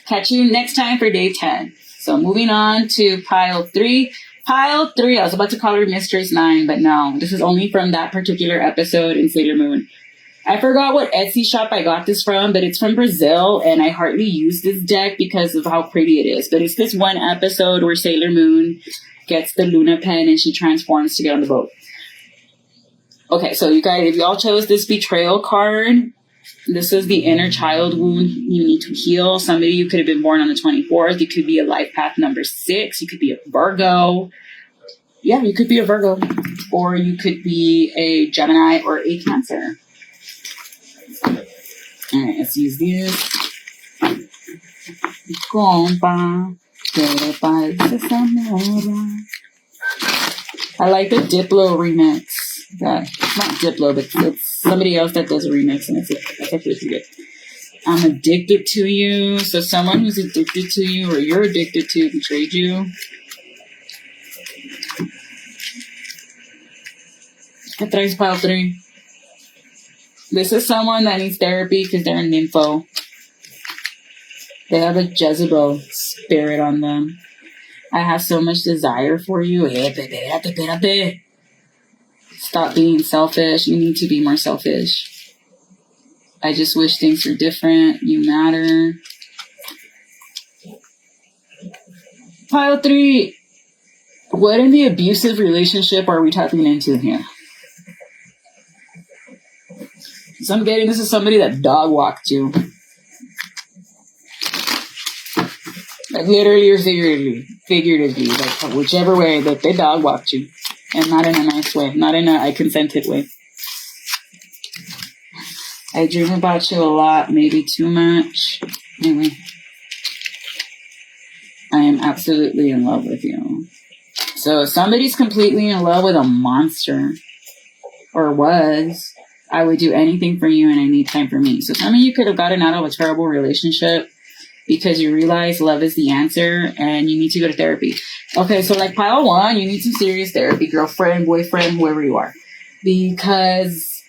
Speaker 1: Catch you next time for day 10. So moving on to pile 3. Pile 3, I was about to call her Mistress 9, but no. This is only from that particular episode in Sailor Moon. I forgot what Etsy shop I got this from, but it's from Brazil, and I hardly use this deck because of how pretty it is. But it's this one episode where Sailor Moon gets the Luna pen and she transforms to get on the boat. Okay, so you guys, if y'all chose this betrayal card, this is the inner child wound you need to heal. Somebody, you could have been born on the 24th. You could be a life path number 6. You could be a Virgo. Yeah, you could be a Virgo. Or you could be a Gemini or a Cancer. All right, let's use this. Compa, I like the Diplo remix. Not Diplo, but it's somebody else that does a remix, and it's actually pretty good. I'm addicted to you. So someone who's addicted to you or you're addicted to betrayed you. ¿Qué traes, pile 3? This is someone that needs therapy because they're a nympho. They have a Jezebel spirit on them. I have so much desire for you. Espérate. Stop being selfish. You need to be more selfish. I just wish things were different. You matter. Pile 3. What in the abusive relationship are we tapping into here? So I'm getting this is somebody that dog walked you. Like literally or figuratively, like whichever way that they dog walked you. And not in a nice way. Not in a I consented way. I dream about you a lot, maybe too much. Anyway. I am absolutely in love with you. So somebody's completely in love with a monster. Or was. I would do anything for you and I need time for me. So some of you could have gotten out of a terrible relationship because you realize love is the answer and you need to go to therapy. Okay, so like pile 1, you need some serious therapy, girlfriend, boyfriend, whoever you are. Because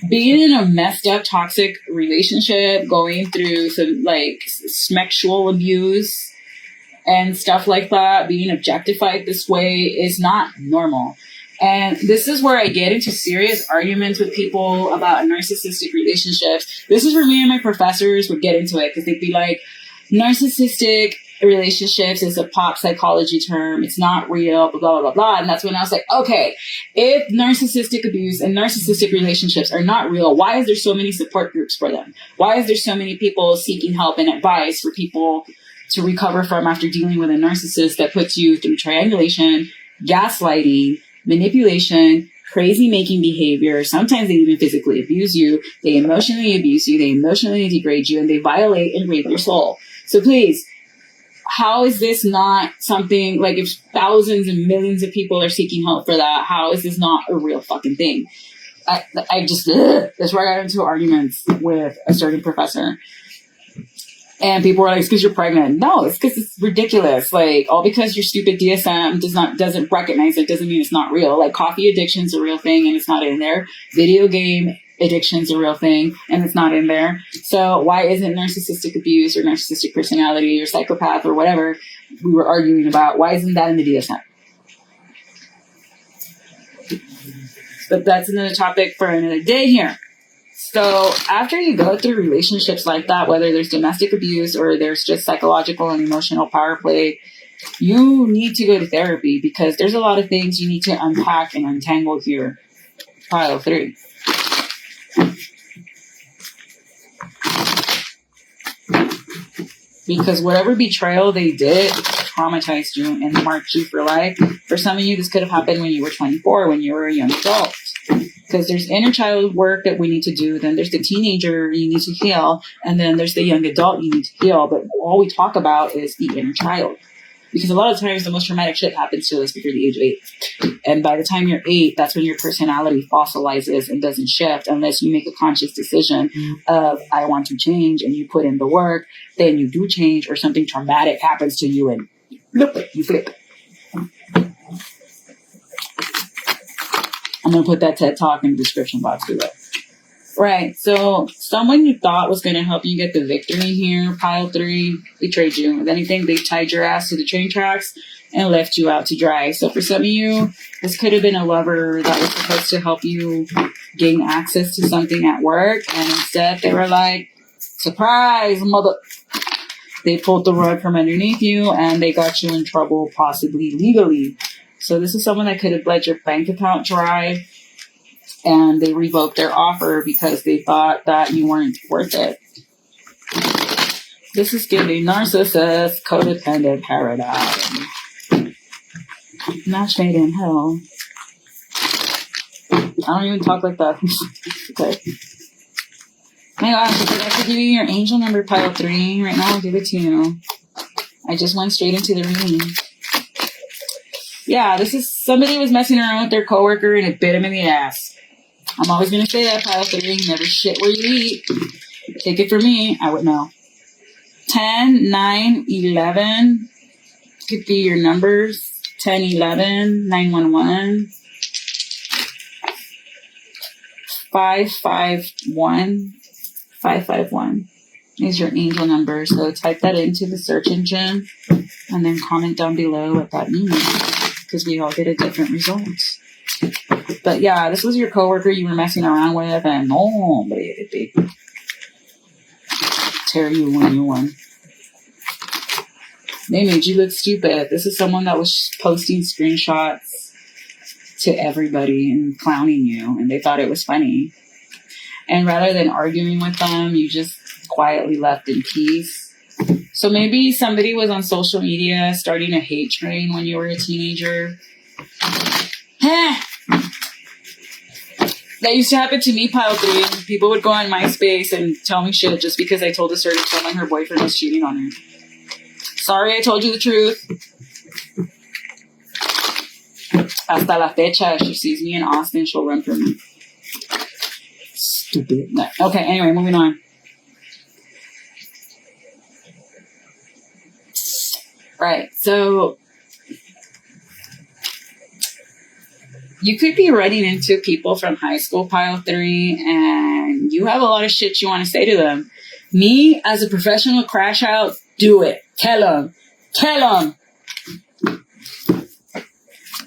Speaker 1: being in a messed up, toxic relationship, going through some like sexual abuse and stuff like that, being objectified this way is not normal. And this is where I get into serious arguments with people about narcissistic relationships. This is where me and my professors would get into it because they'd be like, narcissistic relationships is a pop psychology term. It's not real, blah, blah, blah, blah. And that's when I was like, okay, if narcissistic abuse and narcissistic relationships are not real, why is there so many support groups for them? Why is there so many people seeking help and advice for people to recover from after dealing with a narcissist that puts you through triangulation, gaslighting, manipulation, crazy making behavior? Sometimes they even physically abuse you. They emotionally abuse you. They emotionally degrade you, and they violate and rape your soul. So please, how is this not something, like, if thousands and millions of people are seeking help for that, how is this not a real fucking thing? I just, that's where I got into arguments with a certain professor. And people were like, it's because you're pregnant. No, it's because it's ridiculous. Like, all because your stupid DSM doesn't recognize it doesn't mean it's not real. Like, coffee addiction's a real thing and it's not in there. Video game addiction's a real thing and it's not in there. So why isn't narcissistic abuse or narcissistic personality or psychopath or whatever we were arguing about, why isn't that in the DSM? But that's another topic for another day here. So after you go through relationships like that, whether there's domestic abuse or there's just psychological and emotional power play, you need to go to therapy because there's a lot of things you need to unpack and untangle here. Pile 3. Because whatever betrayal they did traumatized you and marked you for life. For some of you, this could have happened when you were 24, when you were a young adult. Because there's inner child work that we need to do. Then there's the teenager you need to heal. And then there's the young adult you need to heal. But all we talk about is the inner child. Because a lot of times the most traumatic shit happens to us before the age of 8. And by the time you're 8, that's when your personality fossilizes and doesn't shift unless you make a conscious decision of, I want to change, and you put in the work, then you do change, or something traumatic happens to you and you flip. I'm going to put that TED Talk in the description box below. Right, so someone you thought was going to help you get the victory here, pile 3, betrayed you. If anything, they tied your ass to the train tracks and left you out to dry. So for some of you, this could have been a lover that was supposed to help you gain access to something at work. And instead, they were like, surprise, mother. They pulled the rug from underneath you and they got you in trouble, possibly legally. So this is someone that could have bled your bank account dry. And they revoked their offer because they thought that you weren't worth it. This is giving narcissist, codependent paradigm. Match made in hell. I don't even talk like that. Okay. My gosh, if I have to give you your angel number, pile 3, right now I'll give it to you. I just went straight into the reading. Yeah, this is somebody was messing around with their coworker and it bit him in the ass. I'm always going to say that, pile 3, never shit where you eat. Take it from me, I would know. 10, 9, 11 could be your numbers. 10, 11, 911. 551. 551 is your angel number. So type that into the search engine and then comment down below what that means. Because we all get a different result. But yeah, this was your coworker you were messing around with, and they tear you when you won. They made you look stupid. This is someone that was posting screenshots to everybody and clowning you, and they thought it was funny. And rather than arguing with them, you just quietly left in peace. So maybe somebody was on social media starting a hate train when you were a teenager. That used to happen to me, pile 3. People would go on MySpace and tell me shit just because I told a certain woman her boyfriend was cheating on her. Sorry, I told you the truth. Hasta la fecha, if she sees me in Austin, she'll run from me. Stupid. No. Okay, anyway, moving on. Right, so you could be running into people from high school, pile 3, and you have a lot of shit you want to say to them. Me, as a professional crash out, do it. Tell them.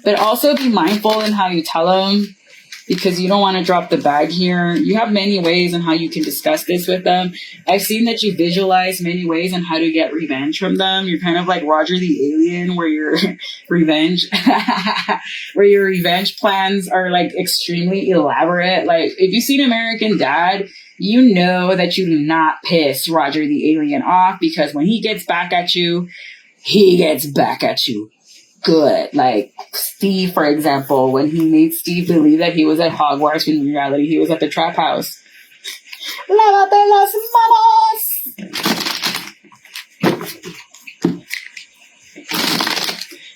Speaker 1: But also be mindful in how you tell them, because you don't want to drop the bag here. You have many ways on how you can discuss this with them. I've seen that you visualize many ways on how to get revenge from them. You're kind of like Roger the Alien, where your revenge, where your revenge plans are like extremely elaborate. Like if you've seen American Dad, you know that you do not piss Roger the Alien off, because when he gets back at you, he gets back at you good. Like Steve, for example, when he made Steve believe that he was at Hogwarts when in reality he was at the trap house. Lávate las manos.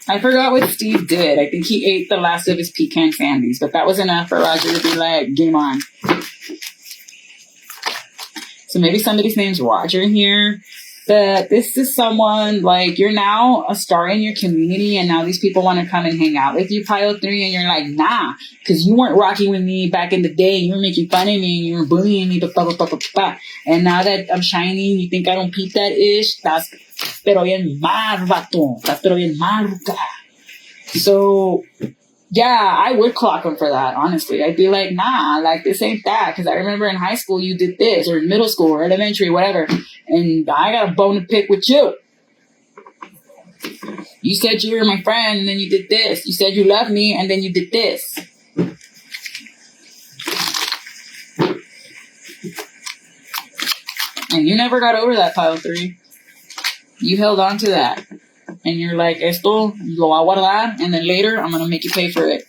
Speaker 1: I forgot what Steve did. I think he ate the last of his pecan candies, but that was enough for Roger to be like, game on. So maybe somebody's name's Roger here. But this is someone, like, you're now a star in your community, and now these people want to come and hang out with you, pile 3, and you're like, nah, because you weren't rocking with me back in the day. You were making fun of me, and you were bullying me, and now that I'm shining, you think I don't peep that ish? That's pero bien mal, vato. That's pero bien mal. So, yeah, I would clock him for that, honestly. I'd be like, nah, like, this ain't that. Because I remember in high school you did this, or in middle school, or elementary, whatever. And I got a bone to pick with you. You said you were my friend, and then you did this. You said you loved me, and then you did this. And you never got over that, pile 3. You held on to that. And you're like, esto lo voy a guardar, and then later I'm going to make you pay for it.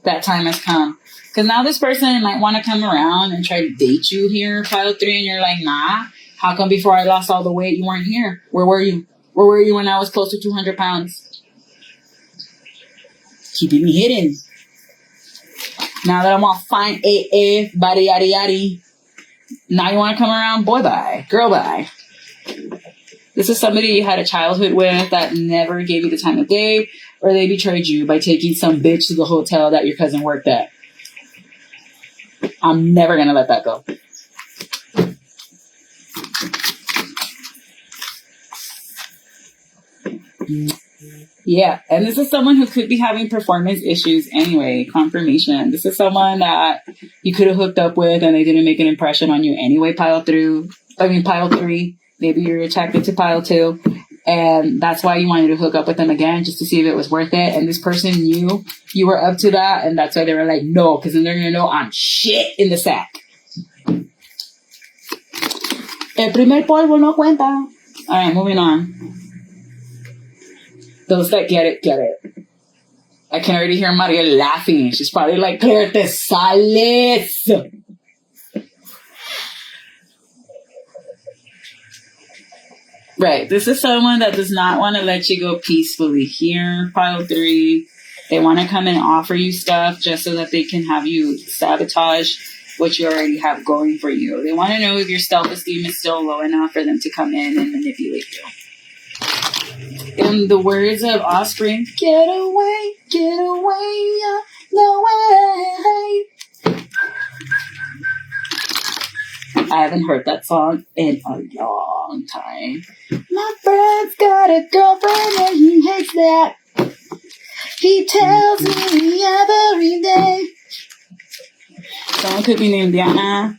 Speaker 1: That time has come. Because now this person might want to come around and try to date you here, pile 3, and you're like, nah. How come before I lost all the weight you weren't here? Where were you? Where were you when I was close to 200 pounds? Keeping me hidden. Now that I'm all fine, AF, body, yaddy, yaddy. Now you want to come around? Boy, bye. Girl, bye. This is somebody you had a childhood with that never gave you the time of day, or they betrayed you by taking some bitch to the hotel that your cousin worked at. I'm never going to let that go. Yeah, and this is someone who could be having performance issues anyway. Confirmation. This is someone that you could have hooked up with and they didn't make an impression on you anyway, pile 3. Maybe you're attracted to pile 2, and that's why you wanted to hook up with them again, just to see if it was worth it. And this person knew you were up to that, and that's why they were like, no, because then they're going to know I'm shit in the sack. El primer polvo no cuenta. All right, moving on. Those that get it, get it. I can already hear Maria laughing. She's probably like, Claire, te sales. Right. This is someone that does not want to let you go peacefully here, pile 3. They want to come and offer you stuff just so that they can have you sabotage what you already have going for you. They want to know if your self-esteem is still low enough for them to come in and manipulate you. In the words of Offspring, get away, no way. I haven't heard that song in a long time. My friend's got a girlfriend and he hates that. He tells me every day. Someone could be named Diana.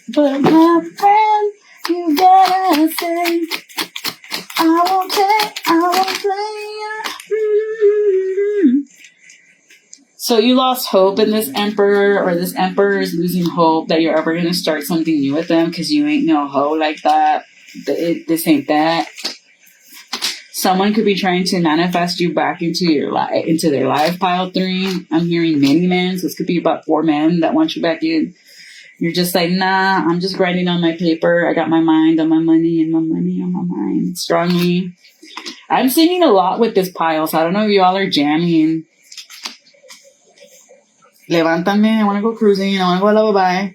Speaker 1: But my friend, you gotta say, I won't play. So you lost hope in this emperor, or this emperor is losing hope that you're ever going to start something new with them because you ain't no hoe like that. This ain't that. Someone could be trying to manifest you back into into their life, pile 3. I'm hearing many men, so this could be about 4 men that want you back in. You're just like, nah, I'm just grinding on my paper. I got my mind on my money and my money on my mind strongly. I'm singing a lot with this pile, so I don't know if y'all are jamming. Levántame, I want to go cruising, I want to go a lullaby.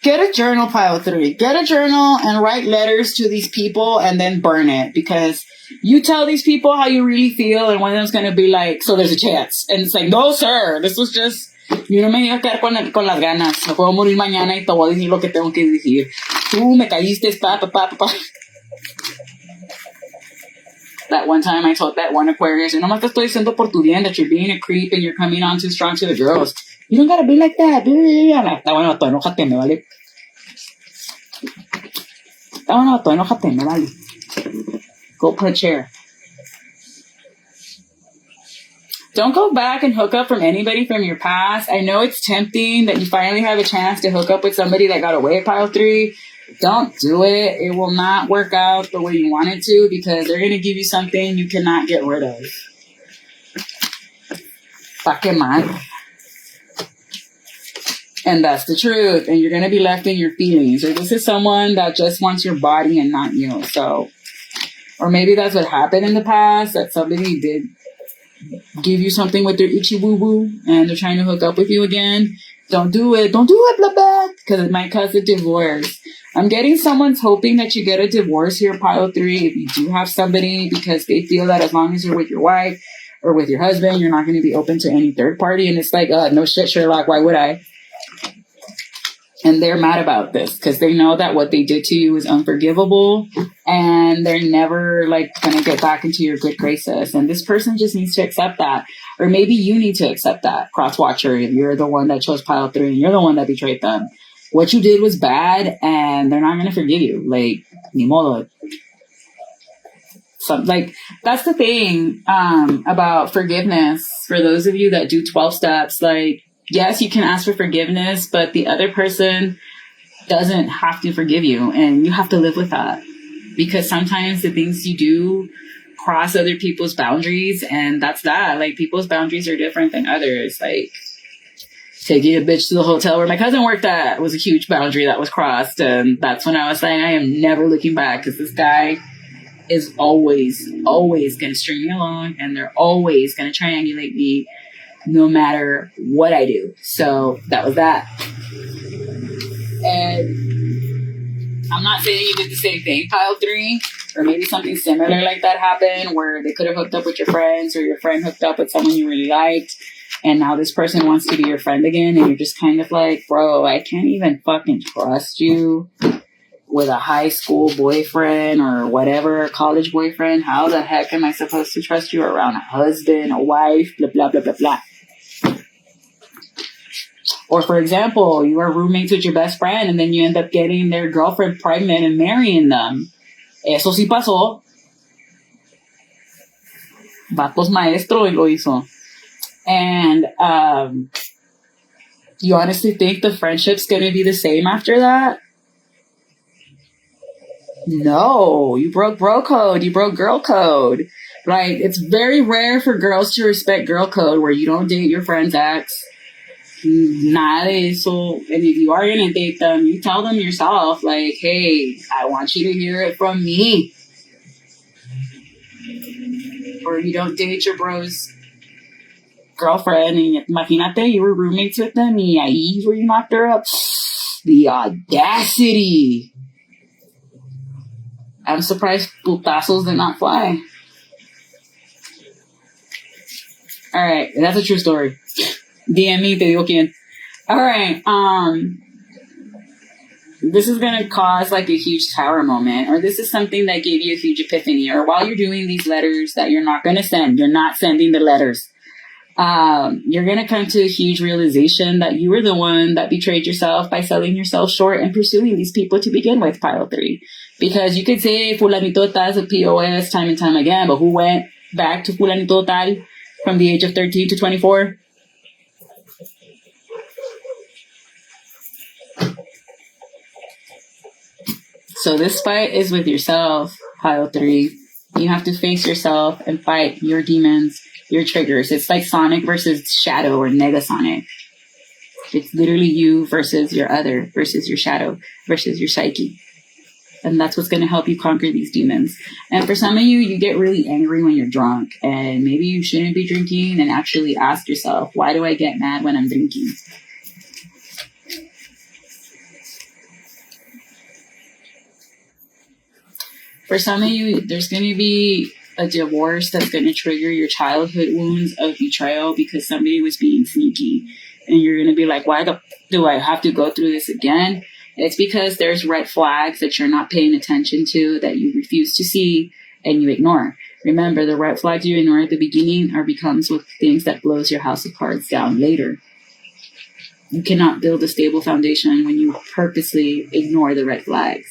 Speaker 1: Get a journal, pile 3. Get a journal and write letters to these people and then burn it. Because you tell these people how you really feel and one of them's going to be like, so there's a chance. And it's like, no, sir, this was just Yo no me iba a quedar con las ganas. Me puedo morir mañana y te voy a decir lo que tengo que decir. Tú me caíste, pa. That one time I told that one Aquarius, y nomás te estoy diciendo por tu bien that you're being a creep and you're coming on too strong to the girls. You don't gotta be like that. Está bueno, tú enójate, me vale. Está bueno, tú enójate, me vale. Go put a chair. Don't go back and hook up from anybody from your past. I know it's tempting that you finally have a chance to hook up with somebody that got away at pile 3. Don't do it. It will not work out the way you want it to because they're going to give you something you cannot get rid of. Pa' que mal. And that's the truth. And you're going to be left in your feelings. Or this is someone that just wants your body and not you. So, or maybe that's what happened in the past, that somebody did give you something with their itchy woo-woo and they're trying to hook up with you again. Don't do it. Don't do it, blah, blah, because it might cause a divorce. I'm getting someone's hoping that you get a divorce here, pile 3, if you do have somebody, because they feel that as long as you're with your wife or with your husband, you're not going to be open to any third party. And it's like, no shit, Sherlock, why would I? And they're mad about this because they know that what they did to you is unforgivable and they're never like going to get back into your good graces. And this person just needs to accept that. Or maybe you need to accept that, cross watcher, if you're the one that chose pile 3 and you're the one that betrayed them. What you did was bad and they're not going to forgive you. Like, ni modo. So, like, that's the thing about forgiveness. For those of you that do 12 steps, like, yes, you can ask for forgiveness, but the other person doesn't have to forgive you. And you have to live with that. Because sometimes the things you do cross other people's boundaries. And that's that. Like, people's boundaries are different than others. Like, taking a bitch to the hotel where my cousin worked at was a huge boundary that was crossed. And that's when I was saying, I am never looking back. Because this guy is always going to string me along. And they're always going to triangulate me, no matter what I do. So that was that. And I'm not saying you did the same thing, pile 3, or maybe something similar like that happened where they could have hooked up with your friends or your friend hooked up with someone you really liked. And now this person wants to be your friend again. And you're just kind of like, bro, I can't even fucking trust you with a high school boyfriend or whatever, college boyfriend. How the heck am I supposed to trust you around a husband, a wife, blah, blah, blah, blah, blah. Or, for example, you are roommates with your best friend and then you end up getting their girlfriend pregnant and marrying them. Eso sí pasó. Vatos maestro y lo hizo. And you honestly think the friendship's going to be the same after that? No, you broke bro code. You broke girl code. Like, it's very rare for girls to respect girl code where you don't date your friend's ex. Nada de eso. And if you are going to date them, you tell them yourself, like, hey, I want you to hear it from me. Or you don't date your bro's girlfriend. And imagínate, you were roommates with them y ahí where you knocked her up. The audacity. I'm surprised putazos did not fly. All right, that's a true story. DM me, te digo quién. All right, this is going to cause like a huge tower moment, or this is something that gave you a huge epiphany, or while you're doing these letters that you're not going to send, you're not sending the letters. You're going to come to a huge realization that you were the one that betrayed yourself by selling yourself short and pursuing these people to begin with, pile 3. Because you could say fulanito tal is a POS time and time again, but who went back to fulanito tal from the age of 13 to 24? So this fight is with yourself, pile 3. You have to face yourself and fight your demons, your triggers. It's like Sonic versus Shadow or Negasonic. It's literally you versus your other, versus your shadow, versus your psyche. And that's what's going to help you conquer these demons. And for some of you, you get really angry when you're drunk. And maybe you shouldn't be drinking, and actually ask yourself, why do I get mad when I'm drinking? For some of you, there's going to be a divorce that's going to trigger your childhood wounds of betrayal because somebody was being sneaky. And you're going to be like, why do I have to go through this again? It's because there's red flags that you're not paying attention to, that you refuse to see and you ignore. Remember, the red flags you ignore at the beginning are becomes with things that blows your house of cards down later. You cannot build a stable foundation when you purposely ignore the red flags.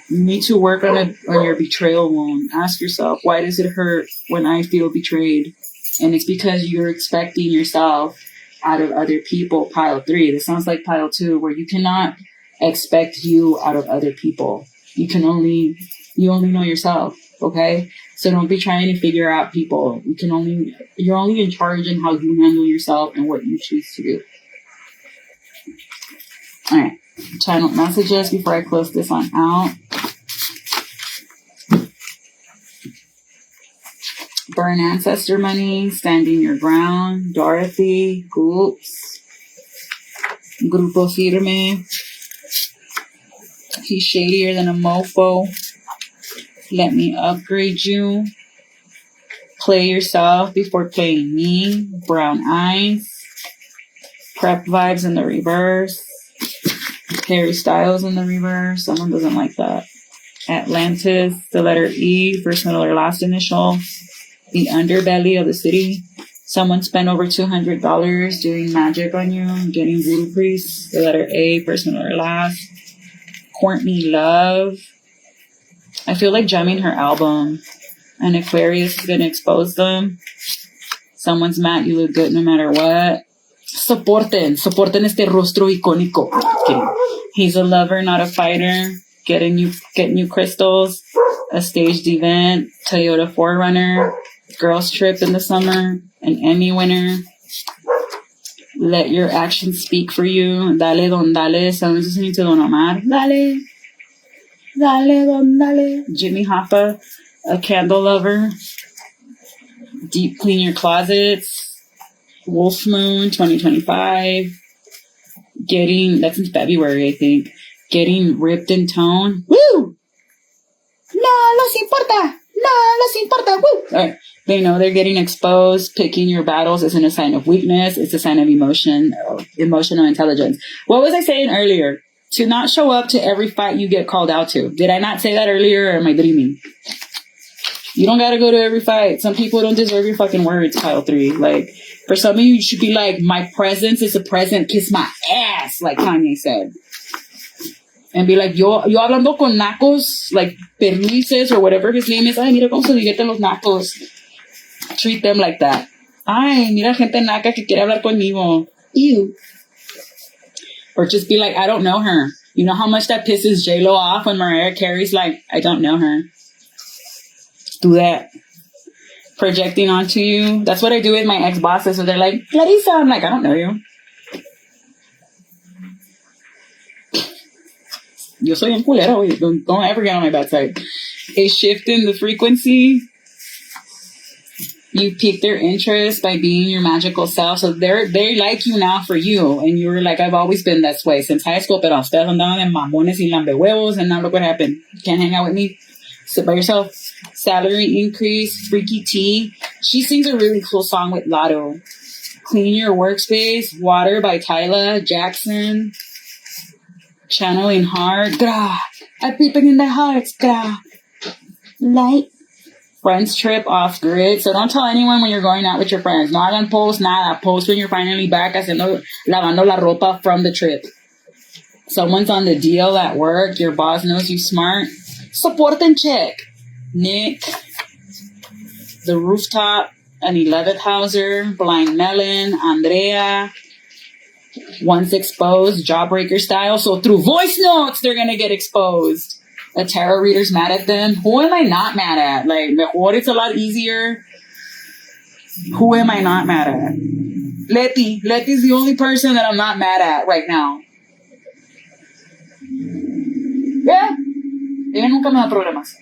Speaker 1: You need to work on your betrayal wound. Ask yourself, why does it hurt when I feel betrayed? And it's because you're expecting yourself out of other people. Pile 3. This sounds like pile 2, where you cannot expect you out of other people. You only know yourself. Okay? So don't be trying to figure out people. You're only in charge in how you handle yourself and what you choose to do. All right. Channel messages before I close this one out. Burn ancestor money, standing your ground, Dorothy, Goops, Grupo Firme, he's shadier than a mofo, let me upgrade you, play yourself before playing me, brown eyes, prep vibes in the reverse, Harry Styles in the reverse, someone doesn't like that, Atlantis, the letter E, first, middle, or last initial, the underbelly of the city. Someone spent over $200 doing magic on you, getting voodoo priests. The letter A, first, middle, or last. Courtney Love. I feel like jamming her album. And Aquarius is going to expose them. Someone's mad you look good no matter what. Soporten este rostro icónico. He's a lover, not a fighter. Getting you crystals. A staged event. Toyota 4Runner. Girls trip in the summer, an Emmy winner. Let your actions speak for you. Dale don dale. Someone's listening to Don Omar. Dale. Dale don dale. Jimmy Hoffa, a candle lover. Deep clean your closets. Wolf Moon 2025. That's in February, I think. Getting ripped in tone. Woo! No los importa. Woo! All right. They know they're getting exposed. Picking your battles isn't a sign of weakness. It's a sign of emotional intelligence. What was I saying earlier? To not show up to every fight you get called out to. Did I not say that earlier, or am I dreaming? You don't gotta go to every fight. Some people don't deserve your fucking words, pile 3. Like, for some of you, you should be like, my presence is a present. Kiss my ass, like Kanye said. And be like, yo hablando con nacos, like Pernices or whatever his name is. Ay, mira cómo se divierten los nacos. Treat them like that. Ay, mira gente naca que quiere hablar conmigo. Ew. Or just be like, I don't know her. You know how much that pisses J-Lo off when Mariah Carey's like, I don't know her. Do that. Projecting onto you. That's what I do with my ex-bosses. So they're like, Clarissa. I'm like, I don't know you. Yo soy un culero. Don't ever get on my bad side. A shift in the frequency. You pique their interest by being your magical self. So they like you now for you. And you were like, I've always been this way since high school. Pero ustedes andaban en mamones y lambehuevos. And now look what happened. You can't hang out with me. Sit by yourself. Salary increase. Freaky T. She sings a really cool song with Lotto. Clean your workspace. Water by Tyla Jackson. Channeling heart. Gra. I'm peeping in their hearts. Gra. Light. Friends trip off grid. So don't tell anyone when you're going out with your friends. No hagan post, nada. Post when you're finally back lavando la ropa from the trip. Someone's on the deal at work. Your boss knows you smart. Soporten check. Nick. The Rooftop. An 11th Hauser. Blind Melon. Andrea. Once exposed. Jawbreaker style. So through voice notes, they're going to get exposed. A tarot reader's mad at them. Who am I not mad at? Like, mejor it's a lot easier. Who am I not mad at? Leti. Leti's the only person that I'm not mad at right now. Yeah. Ella nunca me da problemas.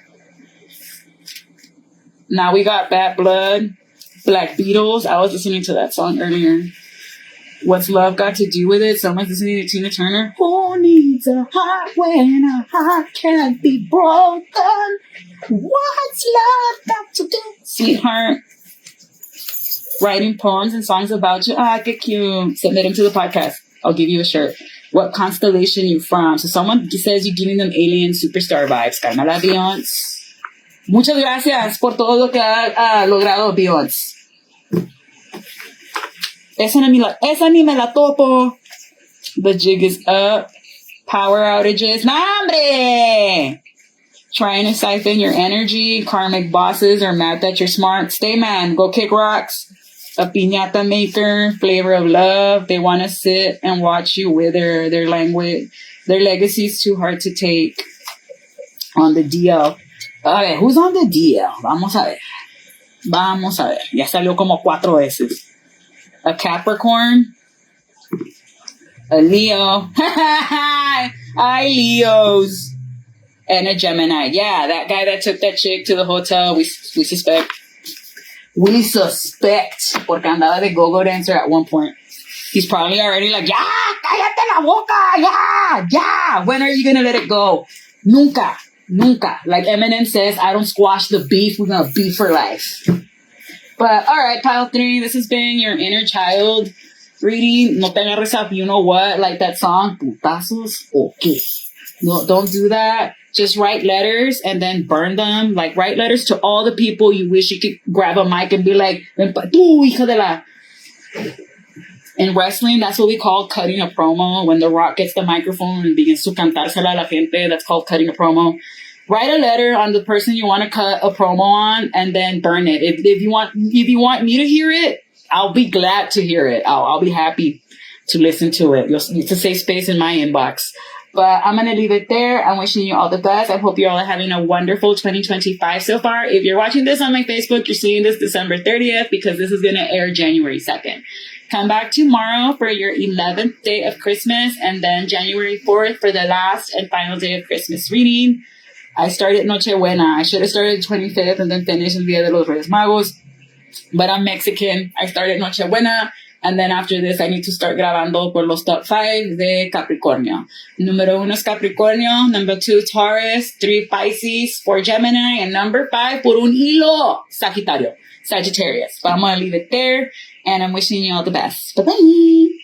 Speaker 1: Now we got Bad Blood, Black Beatles. I was listening to that song earlier. What's love got to do with it? Someone's listening to Tina Turner. Who needs a heart when a heart can't be broken? What's love got to do? Sweetheart. Writing poems and songs about you. Ah, que cute. Submit them to the podcast. I'll give you a shirt. What constellation you from? So someone says you're giving them alien superstar vibes. Carmela Beyoncé. Muchas gracias por todo lo que ha logrado Beyoncé. Esa ni me la topo. The jig is up. Power outages. Nah, hombre! Trying to siphon your energy. Karmic bosses are mad that you're smart. Stay man. Go kick rocks. A piñata maker. Flavor of love. They want to sit and watch you wither. Their legacy is too hard to take. On the DL. A ver, who's on the DL? Vamos a ver. Ya salió como 4 veces. A Capricorn, a Leo, hi Leos, and a Gemini. Yeah, that guy that took that chick to the hotel, we suspect. We suspect, porque andaba de go-go dancer at one point. He's probably already like, ya, cállate la boca, ya. When are you gonna let it go? Nunca. Like Eminem says, I don't squash the beef, we're gonna beef for life. But, all right, pile 3, this has been your inner child reading. No te agarres up, you know what? Like that song, putazos, okay. No, don't do that. Just write letters and then burn them. Like, write letters to all the people you wish you could grab a mic and be like, tú, hija de la. In wrestling, that's what we call cutting a promo. When The Rock gets the microphone and begins to cantársela a la gente, that's called cutting a promo. Write a letter on the person you want to cut a promo on and then burn it. If you want me to hear it, I'll be glad to hear it. I'll be happy to listen to it. You'll need to save space in my inbox. But I'm going to leave it there. I'm wishing you all the best. I hope you're all having a wonderful 2025 so far. If you're watching this on my Facebook, you're seeing this December 30th because this is going to air January 2nd. Come back tomorrow for your 11th day of Christmas and then January 4th for the last and final day of Christmas reading. I started Nochebuena. I should have started the 25th and then finished el Día de los Reyes Magos. But I'm Mexican. I started Nochebuena. And then after this, I need to start grabando por los top 5 de Capricornio. Número 1 es Capricornio. Number 2, Taurus. 3, Pisces. 4, Gemini. And number 5, por un hilo, Sagittarius. But I'm going to leave it there. And I'm wishing you all the best. Bye-bye.